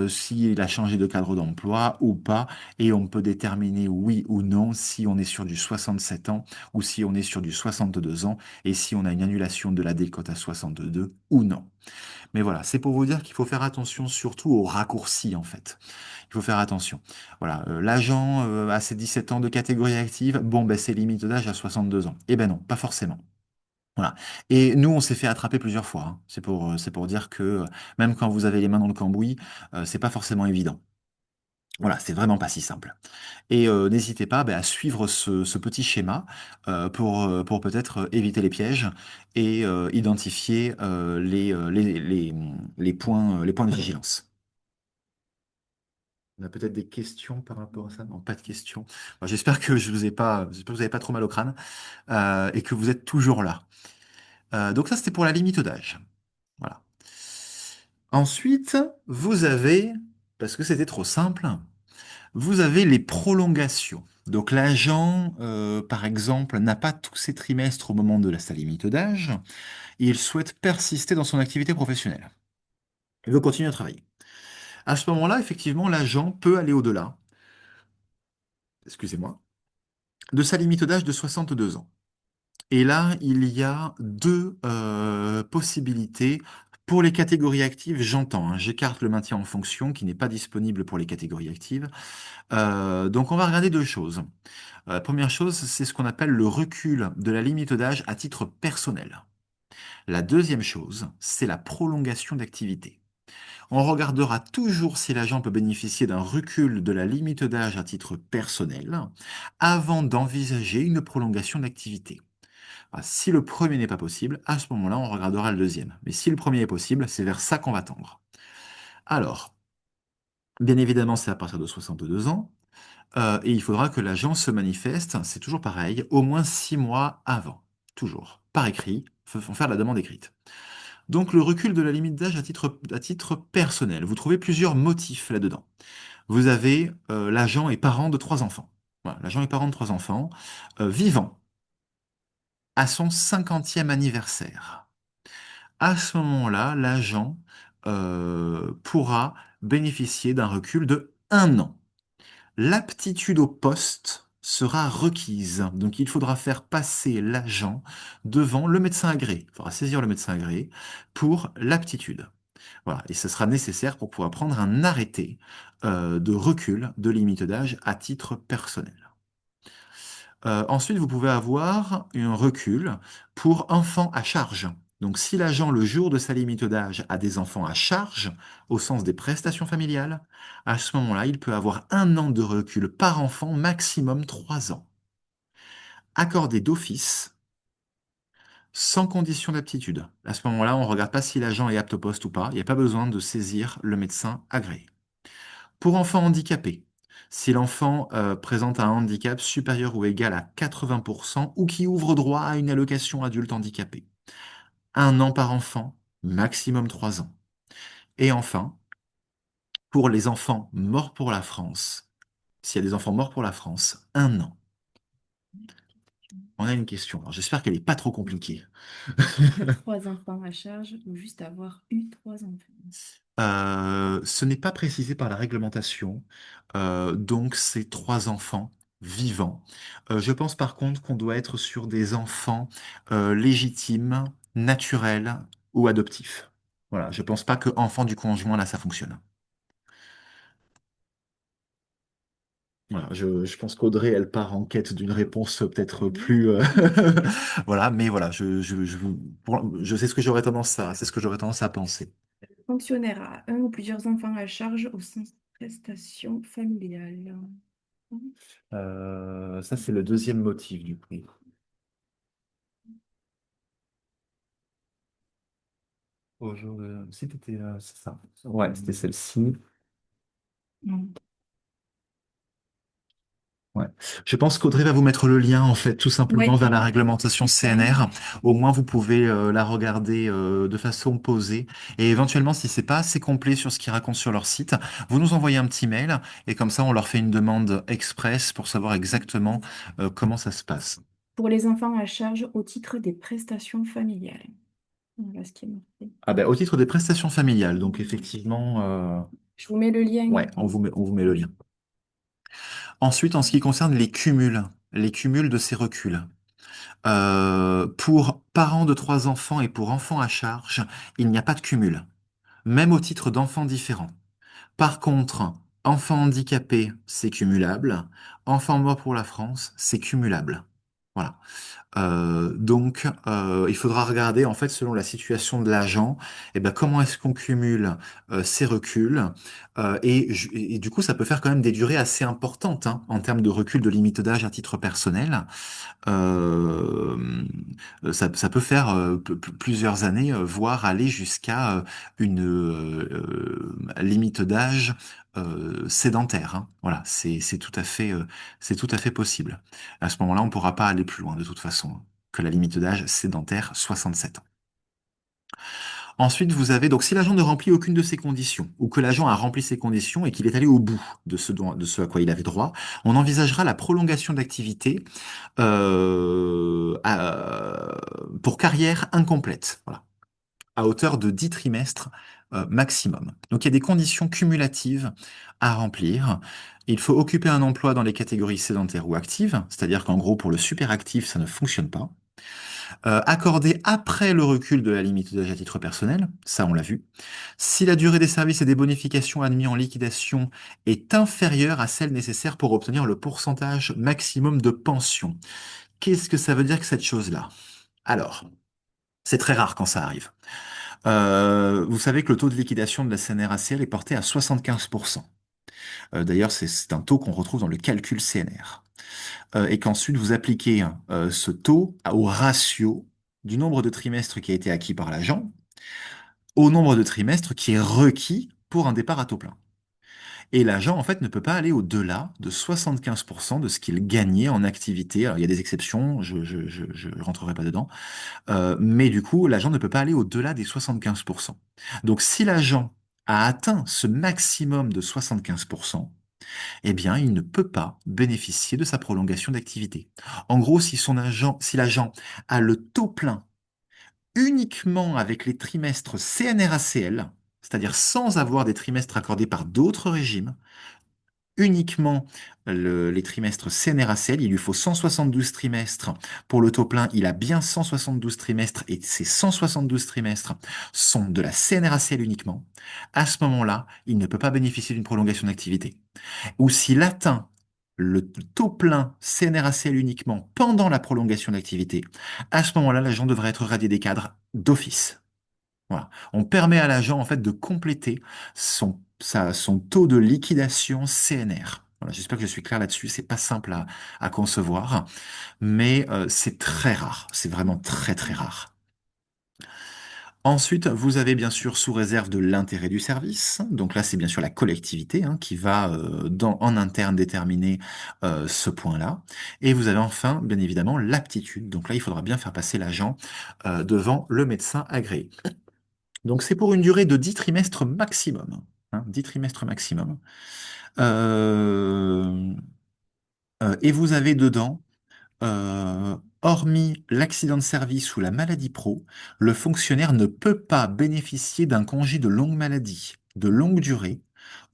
s'il a changé de cadre d'emploi ou pas, et on peut déterminer oui ou non si on est sur du 67 ans ou si on est sur du 62 ans, et si on a une annulation de la décote à 62 ou non. Mais voilà, c'est pour vous dire qu'il faut faire attention surtout aux raccourcis en fait. Il faut faire attention. Voilà, l'agent a ses 17 ans de catégorie active, bon ben c'est limite d'âge à 62 ans. Eh ben non, pas forcément. Voilà. Et nous, on s'est fait attraper plusieurs fois. Hein. C'est pour dire que même quand vous avez les mains dans le cambouis, c'est pas forcément évident. Voilà, c'est vraiment pas si simple. Et n'hésitez pas à suivre ce petit schéma pour peut-être éviter les pièges et identifier les points de vigilance. On a peut-être des questions par rapport à ça? Non, pas de questions. Bon, j'espère que vous n'avez pas trop mal au crâne et que vous êtes toujours là. Donc ça, c'était pour la limite d'âge. Voilà. Ensuite, vous avez, parce que c'était trop simple, vous avez les prolongations. Donc l'agent, par exemple, n'a pas tous ses trimestres au moment de sa limite d'âge, et il souhaite persister dans son activité professionnelle. Il veut continuer à travailler. À ce moment-là, effectivement, l'agent peut aller au-delà, excusez-moi, de sa limite d'âge de 62 ans. Et là, il y a deux possibilités Pour les catégories actives, j'entends, hein, j'écarte le maintien en fonction qui n'est pas disponible pour les catégories actives. Donc on va regarder deux choses. La première chose, c'est ce qu'on appelle le recul de la limite d'âge à titre personnel. La deuxième chose, c'est la prolongation d'activité. On regardera toujours si l'agent peut bénéficier d'un recul de la limite d'âge à titre personnel avant d'envisager une prolongation d'activité. Si le premier n'est pas possible, à ce moment-là, on regardera le deuxième. Mais si le premier est possible, c'est vers ça qu'on va tendre. Alors, bien évidemment, c'est à partir de 62 ans, et il faudra que l'agent se manifeste, c'est toujours pareil, au moins 6 mois avant. Toujours. Par écrit, faut faire la demande écrite. Donc le recul de la limite d'âge à titre personnel. Vous trouvez plusieurs motifs là-dedans. Vous avez l'agent est parent de 3 enfants. Voilà, l'agent est parent de 3 enfants, vivant à son 50e anniversaire. À ce moment-là, l'agent pourra bénéficier d'un recul de 1 an. L'aptitude au poste sera requise. Donc il faudra faire passer l'agent devant le médecin agréé. Il faudra saisir le médecin agréé pour l'aptitude. Voilà. Et ce sera nécessaire pour pouvoir prendre un arrêté de recul de limite d'âge à titre personnel. Ensuite, vous pouvez avoir un recul pour enfants à charge. Donc, si l'agent, le jour de sa limite d'âge, a des enfants à charge, au sens des prestations familiales, à ce moment-là, il peut avoir 1 an de recul par enfant, maximum 3 ans. Accordé d'office, sans condition d'aptitude. À ce moment-là, on ne regarde pas si l'agent est apte au poste ou pas. Il n'y a pas besoin de saisir le médecin agréé. Pour enfants handicapés, si l'enfant présente un handicap supérieur ou égal à 80% ou qui ouvre droit à une allocation adulte handicapé. 1 an par enfant, maximum 3 ans. Et enfin, pour les enfants morts pour la France, s'il y a des enfants morts pour la France, 1 an. On a une question. Alors, j'espère qu'elle n'est pas trop compliquée. 3 enfants à charge ou juste avoir eu 3 enfants. Ce n'est pas précisé par la réglementation, donc c'est 3 enfants vivants. Je pense par contre qu'on doit être sur des enfants légitimes, naturels ou adoptifs. Voilà, je pense pas que enfant du conjoint, là, ça fonctionne. Voilà, je pense qu'Audrey, elle part en quête d'une réponse peut-être plus... Voilà, mais voilà, je sais ce que j'aurais tendance à, c'est ce que j'aurais tendance à penser. Fonctionnaire a un ou plusieurs enfants à charge au sens prestation familiale. Ça, c'est le deuxième motif du coup. C'était c'est ça. Ouais, c'était celle-ci. Non. Ouais. Je pense qu'Audrey va vous mettre le lien, en fait, tout simplement Ouais. vers la réglementation CNR. Au moins, vous pouvez la regarder de façon posée. Et éventuellement, si c'est pas assez complet sur ce qu'ils racontent sur leur site, vous nous envoyez un petit mail et comme ça, on leur fait une demande express pour savoir exactement comment ça se passe. Pour les enfants à charge au titre des prestations familiales. Voilà ce qui est marqué. Ah ben, au titre des prestations familiales, donc effectivement, Je vous mets le lien. ouais, on vous met le lien. Ensuite, en ce qui concerne les cumuls de ces reculs. Pour parents de 3 enfants et pour enfants à charge, il n'y a pas de cumul, même au titre d'enfants différents. Par contre, enfants handicapés, c'est cumulable. Enfants morts pour la France, c'est cumulable. Voilà. Donc, il faudra regarder, en fait, selon la situation de l'agent, comment est-ce qu'on cumule ces reculs. Et du coup, ça peut faire quand même des durées assez importantes hein, en termes de recul de limite d'âge à titre personnel. Euh, ça peut faire plusieurs années, voire aller jusqu'à une limite d'âge sédentaire. Hein. Voilà, c'est tout à fait possible. À ce moment-là, on ne pourra pas aller plus loin de toute façon hein, que la limite d'âge sédentaire 67 ans. Ensuite, vous avez donc si l'agent ne remplit aucune de ces conditions ou que l'agent a rempli ces conditions et qu'il est allé au bout de ce à quoi il avait droit, on envisagera la prolongation d'activité pour carrière incomplète, voilà, à hauteur de 10 trimestres maximum. Donc il y a des conditions cumulatives à remplir. Il faut occuper un emploi dans les catégories sédentaires ou actives, c'est-à-dire qu'en gros pour le super actif, ça ne fonctionne pas. Accordé après le recul de la limite d'âge à titre personnel, ça on l'a vu. Si la durée des services et des bonifications admis en liquidation est inférieure à celle nécessaire pour obtenir le pourcentage maximum de pension. Qu'est-ce que ça veut dire que cette chose-là? Alors, c'est très rare quand ça arrive. Vous savez que le taux de liquidation de la CNRACL est porté à 75%. D'ailleurs, c'est un taux qu'on retrouve dans le calcul CNR. Et qu'ensuite vous appliquez ce taux au ratio du nombre de trimestres qui a été acquis par l'agent au nombre de trimestres qui est requis pour un départ à taux plein. Et l'agent, en fait, ne peut pas aller au-delà de 75% de ce qu'il gagnait en activité. Alors, il y a des exceptions, je rentrerai pas dedans. Mais du coup, l'agent ne peut pas aller au-delà des 75%. Donc, si l'agent a atteint ce maximum de 75%, eh bien, il ne peut pas bénéficier de sa prolongation d'activité. En gros, si l'agent a le taux plein uniquement avec les trimestres CNRACL, c'est-à-dire sans avoir des trimestres accordés par d'autres régimes, uniquement les trimestres CNRACL, il lui faut 172 trimestres pour le taux plein, il a bien 172 trimestres et ces 172 trimestres sont de la CNRACL uniquement. À ce moment-là, il ne peut pas bénéficier d'une prolongation d'activité. Ou s'il atteint le taux plein CNRACL uniquement pendant la prolongation d'activité, à ce moment-là, l'agent devrait être radié des cadres d'office. Voilà. On permet à l'agent en fait de compléter son taux de liquidation CNR. Voilà, j'espère que je suis clair là-dessus. C'est pas simple à concevoir, mais c'est très rare. C'est vraiment très très rare. Ensuite, vous avez bien sûr sous réserve de l'intérêt du service. Donc là, c'est bien sûr la collectivité qui va en interne déterminer ce point-là. Et vous avez enfin, bien évidemment, l'aptitude. Donc là, il faudra bien faire passer l'agent devant le médecin agréé. Donc c'est pour une durée de 10 trimestres maximum. 10 trimestres maximum. Euh, et vous avez dedans hormis l'accident de service ou la maladie pro, le fonctionnaire ne peut pas bénéficier d'un congé de longue maladie, de longue durée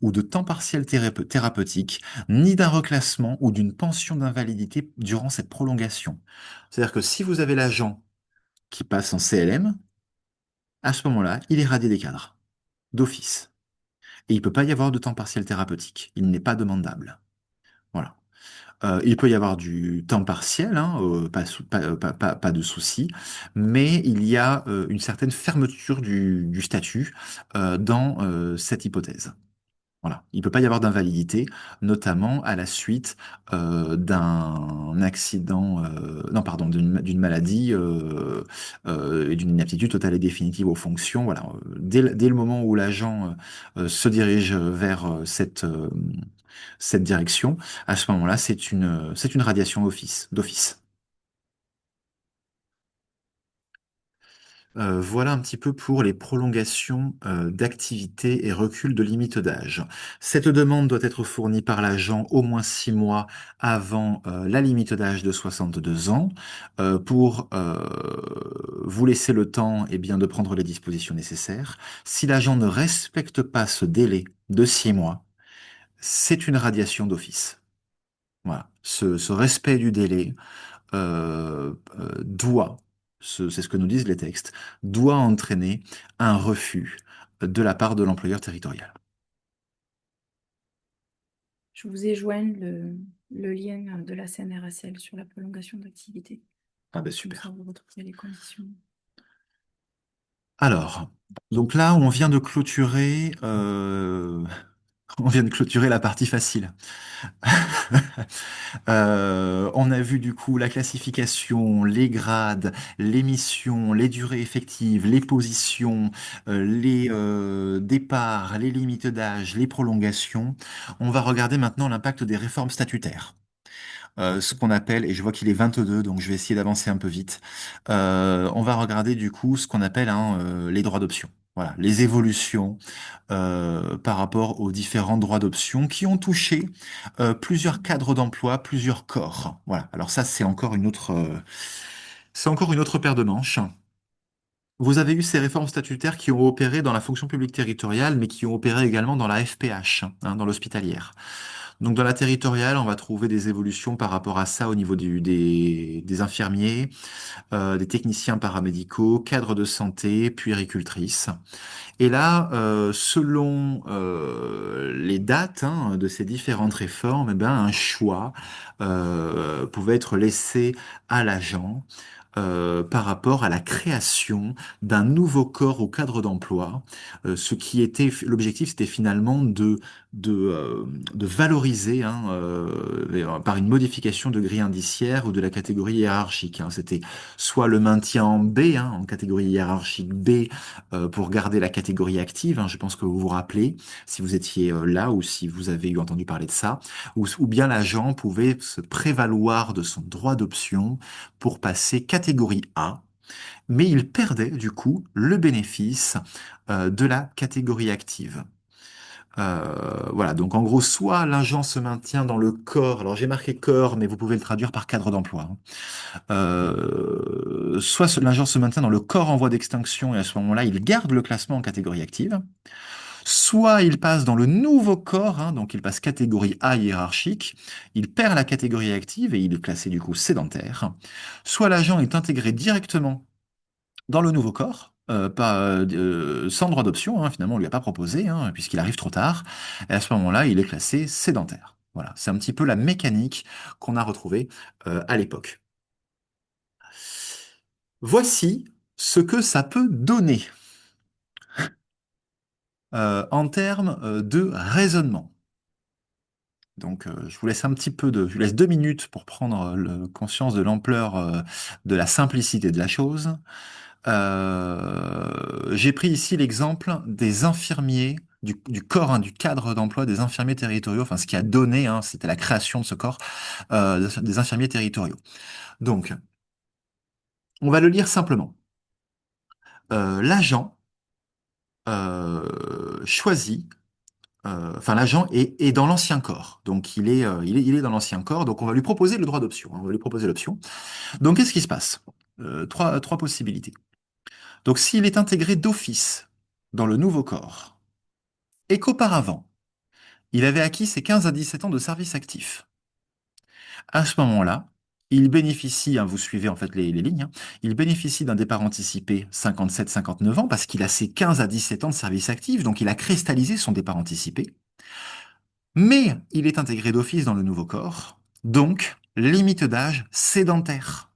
ou de temps partiel thérapeutique, ni d'un reclassement ou d'une pension d'invalidité durant cette prolongation. C'est-à-dire que si vous avez l'agent qui passe en CLM, à ce moment-là, il est radié des cadres, d'office. Et il ne peut pas y avoir de temps partiel thérapeutique. Il n'est pas demandable. Voilà. Il peut y avoir du temps partiel, pas de souci, mais il y a une certaine fermeture du statut dans cette hypothèse. Voilà. Il ne peut pas y avoir d'invalidité, notamment à la suite d'un accident, non pardon, d'une maladie et d'une inaptitude totale et définitive aux fonctions. Voilà. Dès le moment où l'agent se dirige vers cette direction, à ce moment-là, c'est une radiation d'office. Voilà un petit peu pour les prolongations d'activité et recul de limite d'âge. Cette demande doit être fournie par l'agent au moins 6 mois avant la limite d'âge de 62 ans pour vous laisser le temps bien, de prendre les dispositions nécessaires. Si l'agent ne respecte pas ce délai de 6 mois, c'est une radiation d'office. Voilà. Ce respect du délai doit, c'est ce que nous disent les textes, doit entraîner un refus de la part de l'employeur territorial. Je vous ai joint le lien de la CNRACL sur la prolongation d'activité. Ah ben Comme ça, super. vous retrouvez les conditions. Alors, donc là, on vient de clôturer la partie facile. On a vu du coup la classification, les grades, les missions, les durées effectives, les positions, les départs, les limites d'âge, les prolongations. On va regarder maintenant l'impact des réformes statutaires. Ce qu'on appelle, et je vois qu'il est 22, donc je vais essayer d'avancer un peu vite. On va regarder du coup ce qu'on appelle les droits d'option. Voilà, les évolutions par rapport aux différents droits d'option qui ont touché plusieurs cadres d'emploi, plusieurs corps. Voilà. Alors ça, c'est encore une autre paire de manches. Vous avez eu ces réformes statutaires qui ont opéré dans la fonction publique territoriale, mais qui ont opéré également dans la FPH, dans l'hospitalière. Donc dans la territoriale, on va trouver des évolutions par rapport à ça au niveau des infirmiers, des techniciens paramédicaux, cadres de santé, puéricultrices. Et là, selon les dates de ces différentes réformes, eh ben, un choix pouvait être laissé à l'agent par rapport à la création d'un nouveau corps au cadre d'emploi. Ce qui était l'objectif, c'était finalement de valoriser par une modification de grille indiciaire ou de la catégorie hiérarchique. C'était soit le maintien en B, en catégorie hiérarchique B, pour garder la catégorie active. Je pense que vous vous rappelez, si vous étiez là ou si vous avez eu entendu parler de ça, ou bien l'agent pouvait se prévaloir de son droit d'option pour passer catégorie A, mais il perdait du coup le bénéfice de la catégorie active. Voilà, donc en gros, soit l'agent se maintient dans le corps, alors j'ai marqué corps, mais vous pouvez le traduire par cadre d'emploi, soit l'agent se maintient dans le corps en voie d'extinction et à ce moment-là, il garde le classement en catégorie active, soit il passe dans le nouveau corps, donc il passe catégorie A hiérarchique, il perd la catégorie active et il est classé du coup sédentaire, soit l'agent est intégré directement dans le nouveau corps, sans droit d'option, finalement on lui a pas proposé, puisqu'il arrive trop tard, et à ce moment-là il est classé sédentaire. Voilà, c'est un petit peu la mécanique qu'on a retrouvée à l'époque. Voici ce que ça peut donner en termes de raisonnement. Donc, je vous laisse je vous laisse 2 minutes pour prendre conscience de l'ampleur, de la simplicité de la chose. J'ai pris ici l'exemple des infirmiers, du corps, du cadre d'emploi des infirmiers territoriaux, enfin ce qui a donné, c'était la création de ce corps des infirmiers territoriaux. Donc, on va le lire simplement. L'agent choisit enfin l'agent est dans l'ancien corps, donc il est dans l'ancien corps, donc on va lui proposer le droit d'option, on va lui proposer l'option. Donc qu'est-ce qui se passe? Trois possibilités. Donc s'il est intégré d'office dans le nouveau corps, et qu'auparavant, il avait acquis ses 15 à 17 ans de service actif, à ce moment-là, il bénéficie, vous suivez en fait les lignes, il bénéficie d'un départ anticipé 57-59 ans parce qu'il a ses 15 à 17 ans de service actif, donc il a cristallisé son départ anticipé. Mais il est intégré d'office dans le nouveau corps, donc limite d'âge sédentaire.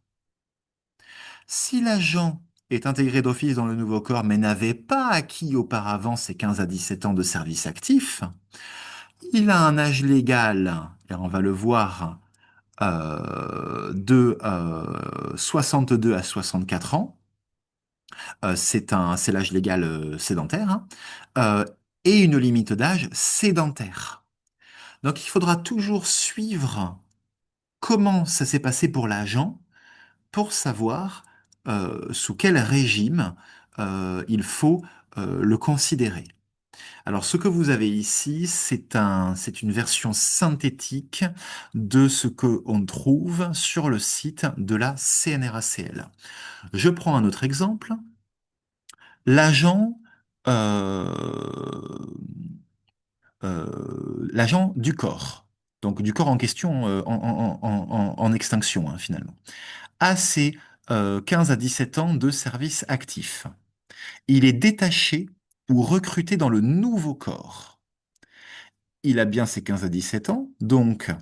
Si l'agent est intégré d'office dans le nouveau corps mais n'avait pas acquis auparavant ses 15 à 17 ans de service actif, il a un âge légal, et on va le voir, de 62 à 64 ans. C'est l'âge légal sédentaire, euh, et une limite d'âge sédentaire. Donc il faudra toujours suivre comment ça s'est passé pour l'agent pour savoir sous quel régime il faut le considérer. Alors, ce que vous avez ici, c'est une version synthétique de ce que on trouve sur le site de la CNRACL. Je prends un autre exemple. L'agent euh, l'agent du corps, donc du corps en question en extinction finalement, a ses 15 à 17 ans de service actif. Il est détaché ou recruté dans le nouveau corps. Il a bien ses 15 à 17 ans, donc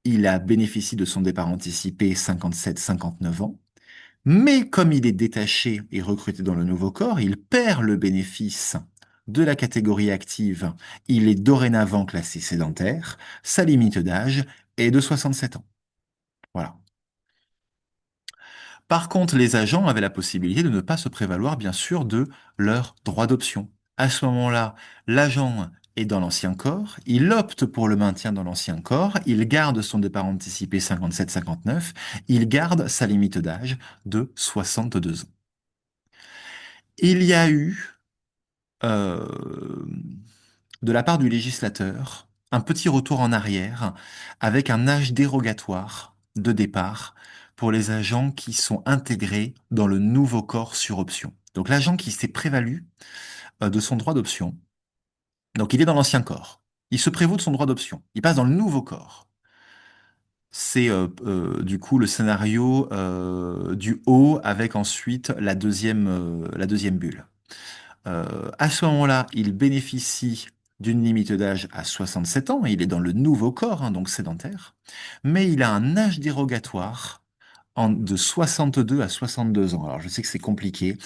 il a bénéficié de son départ anticipé 57-59 ans. Mais comme il est détaché et recruté dans le nouveau corps, il perd le bénéfice de la catégorie active. Il est dorénavant classé sédentaire. Sa limite d'âge est de 67 ans. Voilà. Par contre, les agents avaient la possibilité de ne pas se prévaloir, bien sûr, de leur droit d'option. À ce moment-là, l'agent est dans l'ancien corps, il opte pour le maintien dans l'ancien corps, il garde son départ anticipé 57-59, il garde sa limite d'âge de 62 ans. Il y a eu, euh, de la part du législateur, un petit retour en arrière avec un âge dérogatoire de départ pour les agents qui sont intégrés dans le nouveau corps sur option. Donc l'agent qui s'est prévalu de son droit d'option, donc il est dans l'ancien corps. Il se prévaut de son droit d'option. Il passe dans le nouveau corps. C'est du coup le scénario du haut avec ensuite la deuxième bulle. À ce moment-là, il bénéficie d'une limite d'âge à 67 ans. Il est dans le nouveau corps, hein, donc sédentaire. Mais il a un âge dérogatoire de 62 à 62 ans. Alors, je sais que c'est compliqué.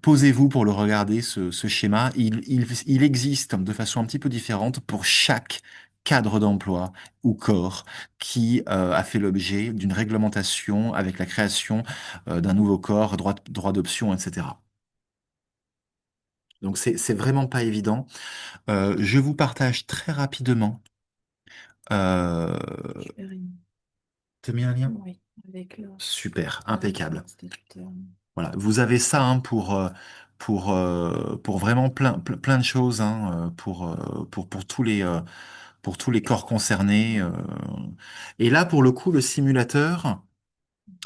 Posez-vous pour le regarder, ce schéma. Il existe de façon un petit peu différente pour chaque cadre d'emploi ou corps qui a fait l'objet d'une réglementation avec la création d'un nouveau corps, droit d'option, etc. Donc c'est vraiment pas évident. Je vous partage très rapidement. Je fais rien. T'as mis un lien? Oui, avec Super, la impeccable. référence d'éditeur. Voilà, vous avez ça hein, pour vraiment plein de choses hein, pour tous les corps concernés. Et là, pour le coup, le simulateur.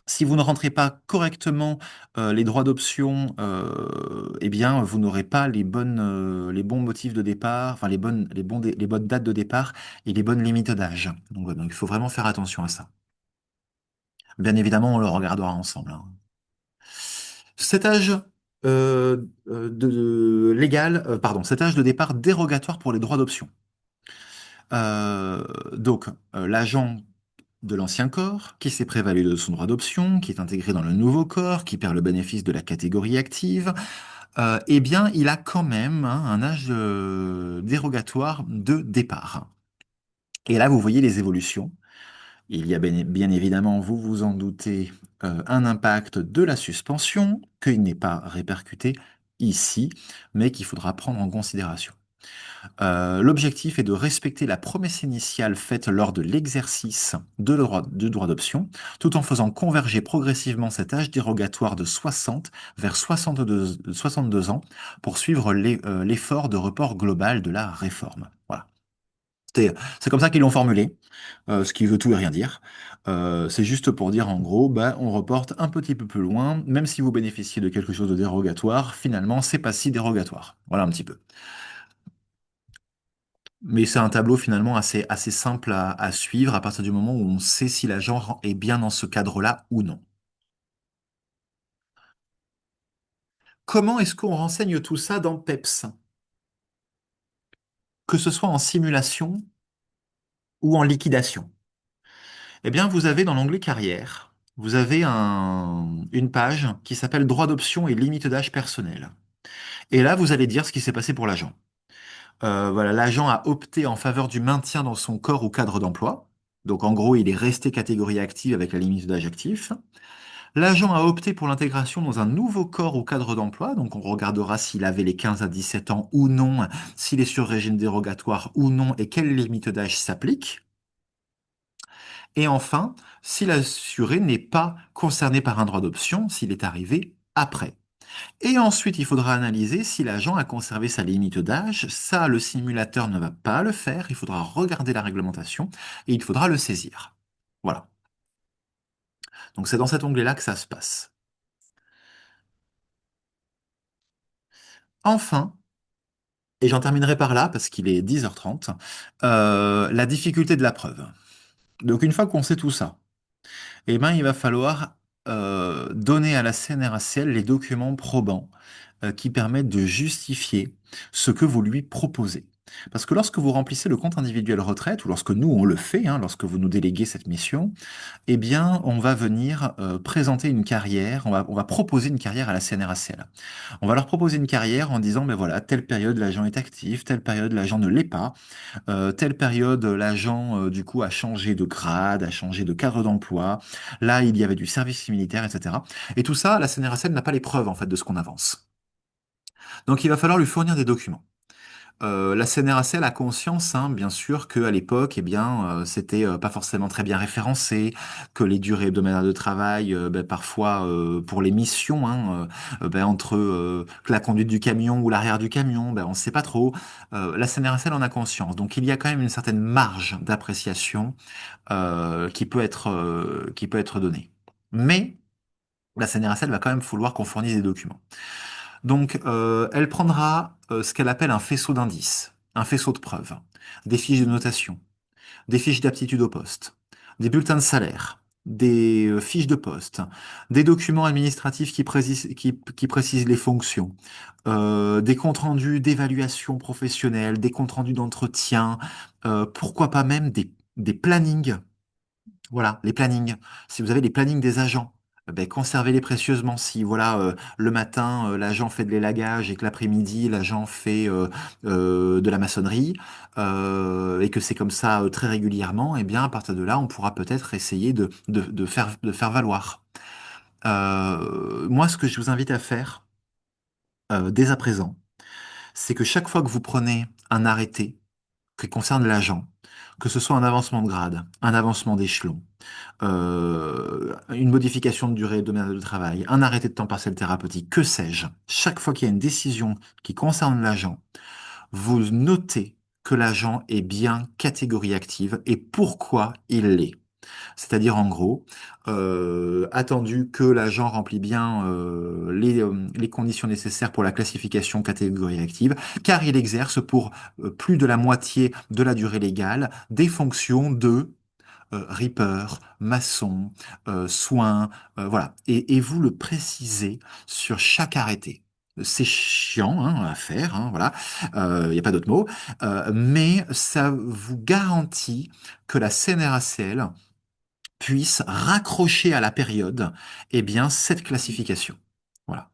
Si vous ne rentrez pas correctement les droits d'option, eh bien, vous n'aurez pas les bons motifs de départ, enfin les bonnes dates de départ et les bonnes limites d'âge. Donc, voilà, donc, il faut vraiment faire attention à ça. Bien évidemment, on le regardera ensemble, hein. Cet âge cet âge de départ dérogatoire pour les droits d'option. L'agent de l'ancien corps, qui s'est prévalu de son droit d'option, qui est intégré dans le nouveau corps, qui perd le bénéfice de la catégorie active, eh bien, il a quand même hein, un âge dérogatoire de départ. Et là, vous voyez les évolutions. Il y a bien évidemment, vous vous en doutez, un impact de la suspension, qu'il n'est pas répercuté ici, mais qu'il faudra prendre en considération. L'objectif est de respecter la promesse initiale faite lors de l'exercice du droit d'option, tout en faisant converger progressivement cet âge dérogatoire de 60 vers 62 ans pour suivre l'effort de report global de la réforme. Voilà. C'est comme ça qu'ils l'ont formulé, ce qui veut tout et rien dire. C'est juste pour dire en gros, bah, on reporte un petit peu plus loin, même si vous bénéficiez de quelque chose de dérogatoire, finalement, c'est pas si dérogatoire. Voilà un petit peu. Mais c'est un tableau finalement assez simple à suivre à partir du moment où on sait si l'agent est bien dans ce cadre-là ou non. Comment est-ce qu'on renseigne tout ça dans PEPS? Que ce soit en simulation ou en liquidation. Eh bien, vous avez dans l'onglet carrière, vous avez une page qui s'appelle droit d'option et limite d'âge personnel. Et là, vous allez dire ce qui s'est passé pour l'agent. Voilà, l'agent a opté en faveur du maintien dans son corps ou cadre d'emploi. Donc, en gros, il est resté catégorie active avec la limite d'âge actif. L'agent a opté pour l'intégration dans un nouveau corps ou cadre d'emploi, donc on regardera s'il avait les 15 à 17 ans ou non, s'il est sur régime dérogatoire ou non et quelle limite d'âge s'applique. Et enfin, si l'assuré n'est pas concerné par un droit d'option, s'il est arrivé après. Et ensuite, il faudra analyser si l'agent a conservé sa limite d'âge. Ça, le simulateur ne va pas le faire. Il faudra regarder la réglementation et il faudra le saisir. Voilà. Donc c'est dans cet onglet-là que ça se passe. Enfin, et j'en terminerai par là parce qu'il est 10h30, la difficulté de la preuve. Donc une fois qu'on sait tout ça, eh ben, il va falloir donner à la CNRACL les documents probants qui permettent de justifier ce que vous lui proposez. Parce que lorsque vous remplissez le compte individuel retraite, ou lorsque nous on le fait, hein, lorsque vous nous déléguez cette mission, eh bien, on va venir présenter une carrière, on va proposer une carrière à la CNRACL. On va leur proposer une carrière en disant, ben voilà, telle période l'agent est actif, telle période l'agent ne l'est pas, telle période l'agent du coup a changé de grade, a changé de cadre d'emploi, là il y avait du service militaire, etc. Et tout ça, la CNRACL n'a pas les preuves en fait de ce qu'on avance. Donc il va falloir lui fournir des documents. La CNRACL a conscience, hein, bien sûr, qu'à l'époque, eh bien, c'était pas forcément très bien référencé, que les durées hebdomadaires de travail, ben, parfois pour les missions, hein, ben, entre la conduite du camion ou l'arrière du camion, ben, on ne sait pas trop. La CNRACL en a conscience, donc il y a quand même une certaine marge d'appréciation qui peut être donnée. Mais la CNRACL va quand même vouloir qu'on fournisse des documents. Donc, elle prendra ce qu'elle appelle un faisceau d'indices. un faisceau de preuves, des fiches de notation, des fiches d'aptitude au poste, des bulletins de salaire, des fiches de poste, des documents administratifs qui précisent les fonctions, des comptes rendus d'évaluation professionnelle, des comptes rendus d'entretien, pourquoi pas même des plannings. Voilà, les plannings. Si vous avez les plannings des agents, ben, conservez-les précieusement. Si voilà, le matin, l'agent fait de l'élagage et que l'après-midi, l'agent fait de la maçonnerie, et que c'est comme ça très régulièrement, eh bien, à partir de là, on pourra peut-être essayer de faire valoir. Moi, ce que je vous invite à faire dès à présent, c'est que chaque fois que vous prenez un arrêté qui concerne l'agent, que ce soit un avancement de grade, un avancement d'échelon, une modification de durée de de travail, un arrêté de temps partiel thérapeutique, que sais-je, chaque fois qu'il y a une décision qui concerne l'agent, vous notez que l'agent est bien catégorie active et pourquoi il l'est. C'est-à-dire en gros, attendu que l'agent remplit bien les conditions nécessaires pour la classification catégorie active, car il exerce pour plus de la moitié de la durée légale des fonctions de Reaper, maçon, soin, voilà. Et vous le précisez sur chaque arrêté. C'est chiant hein, à faire, hein, voilà. Il n'y a pas d'autre mot. Mais ça vous garantit que la CNRACL puisse raccrocher à la période, eh bien, cette classification. Voilà.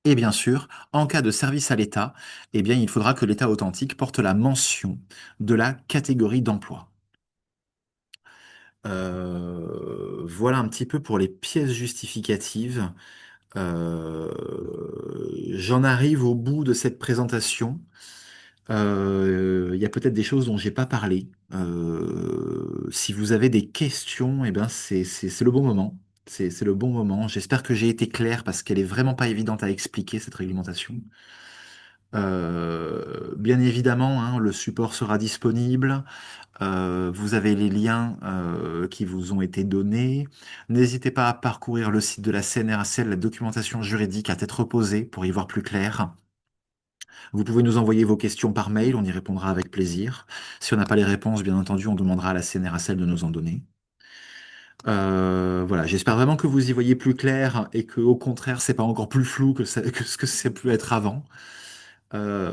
Et bien sûr, en cas de service à l'État, eh bien, il faudra que l'État authentique porte la mention de la catégorie d'emploi. Voilà un petit peu pour les pièces justificatives. Euh, J'en arrive au bout de cette présentation. Il y a peut-être des choses dont j'ai pas parlé. Si vous avez des questions, eh ben c'est le bon moment. C'est le bon moment. J'espère que j'ai été clair parce qu'elle est vraiment pas évidente à expliquer, cette réglementation. Bien évidemment, hein, le support sera disponible. Vous avez les liens qui vous ont été donnés. N'hésitez pas à parcourir le site de la CNRACL, la documentation juridique à tête reposée pour y voir plus clair. Vous pouvez nous envoyer vos questions par mail, on y répondra avec plaisir. Si on n'a pas les réponses, bien entendu, on demandera à la CNRACL de nous en donner. Voilà, j'espère vraiment que vous y voyez plus clair et que, au contraire, c'est pas encore plus flou que ce que ça pu être avant. Euh,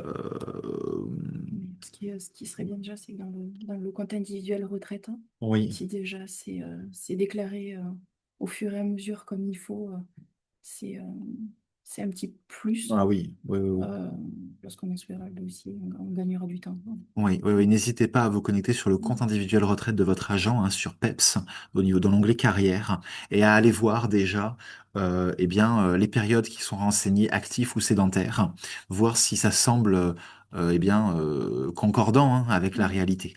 Ce qui serait bien déjà, c'est que dans le compte individuel retraite, hein, oui. si déjà c'est déclaré au fur et à mesure comme il faut, c'est c'est un petit plus. Ah oui, oui, oui, oui. Euh, Lorsqu'on espère là aussi, on gagnera du temps. Oui, oui, oui. N'hésitez pas à vous connecter sur le compte individuel retraite de votre agent, hein, sur PEPS, au niveau dans l'onglet carrière, et à aller voir déjà, eh bien, les périodes qui sont renseignées actifs ou sédentaires, voir si ça semble, eh bien, concordant, hein, avec la réalité.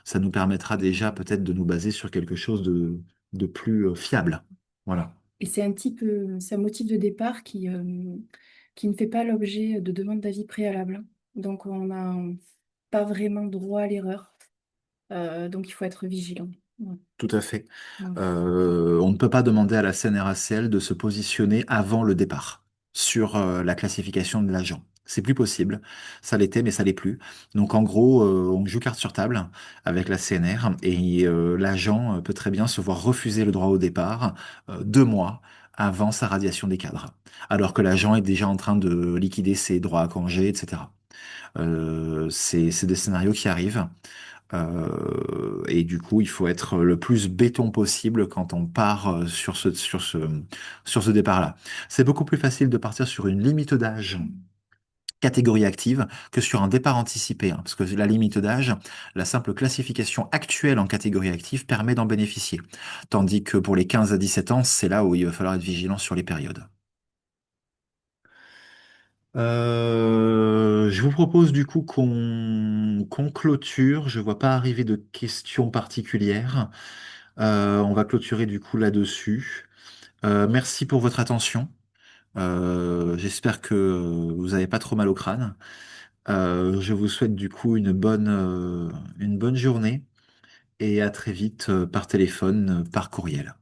Ça nous permettra déjà peut-être de nous baser sur quelque chose de plus, fiable. Voilà. Et c'est un motif de départ qui ne fait pas l'objet de demande d'avis préalable. Donc, on n'a pas vraiment droit à l'erreur. Donc, il faut être vigilant. Ouais. Tout à fait. Ouais. On ne peut pas demander à la CNRACL de se positionner avant le départ sur la classification de l'agent. C'est plus possible. Ça l'était, mais ça l'est plus. Donc en gros, on joue carte sur table avec la CNR et l'agent peut très bien se voir refuser le droit au départ 2 mois avant sa radiation des cadres, alors que l'agent est déjà en train de liquider ses droits à congé, etc. C'est des scénarios qui arrivent. Et du coup, il faut être le plus béton possible quand on part sur ce départ-là. C'est beaucoup plus facile de partir sur une limite d'âge catégorie active que sur un départ anticipé, hein, parce que la limite d'âge, la simple classification actuelle en catégorie active permet d'en bénéficier. Tandis que pour les 15 à 17 ans, c'est là où il va falloir être vigilant sur les périodes. Je vous propose du coup qu'on clôture. Je vois pas arriver de questions particulières. On va clôturer du coup là-dessus. Merci pour votre attention. J'espère que vous n'avez pas trop mal au crâne. Je vous souhaite du coup une bonne journée et à très vite par téléphone, par courriel.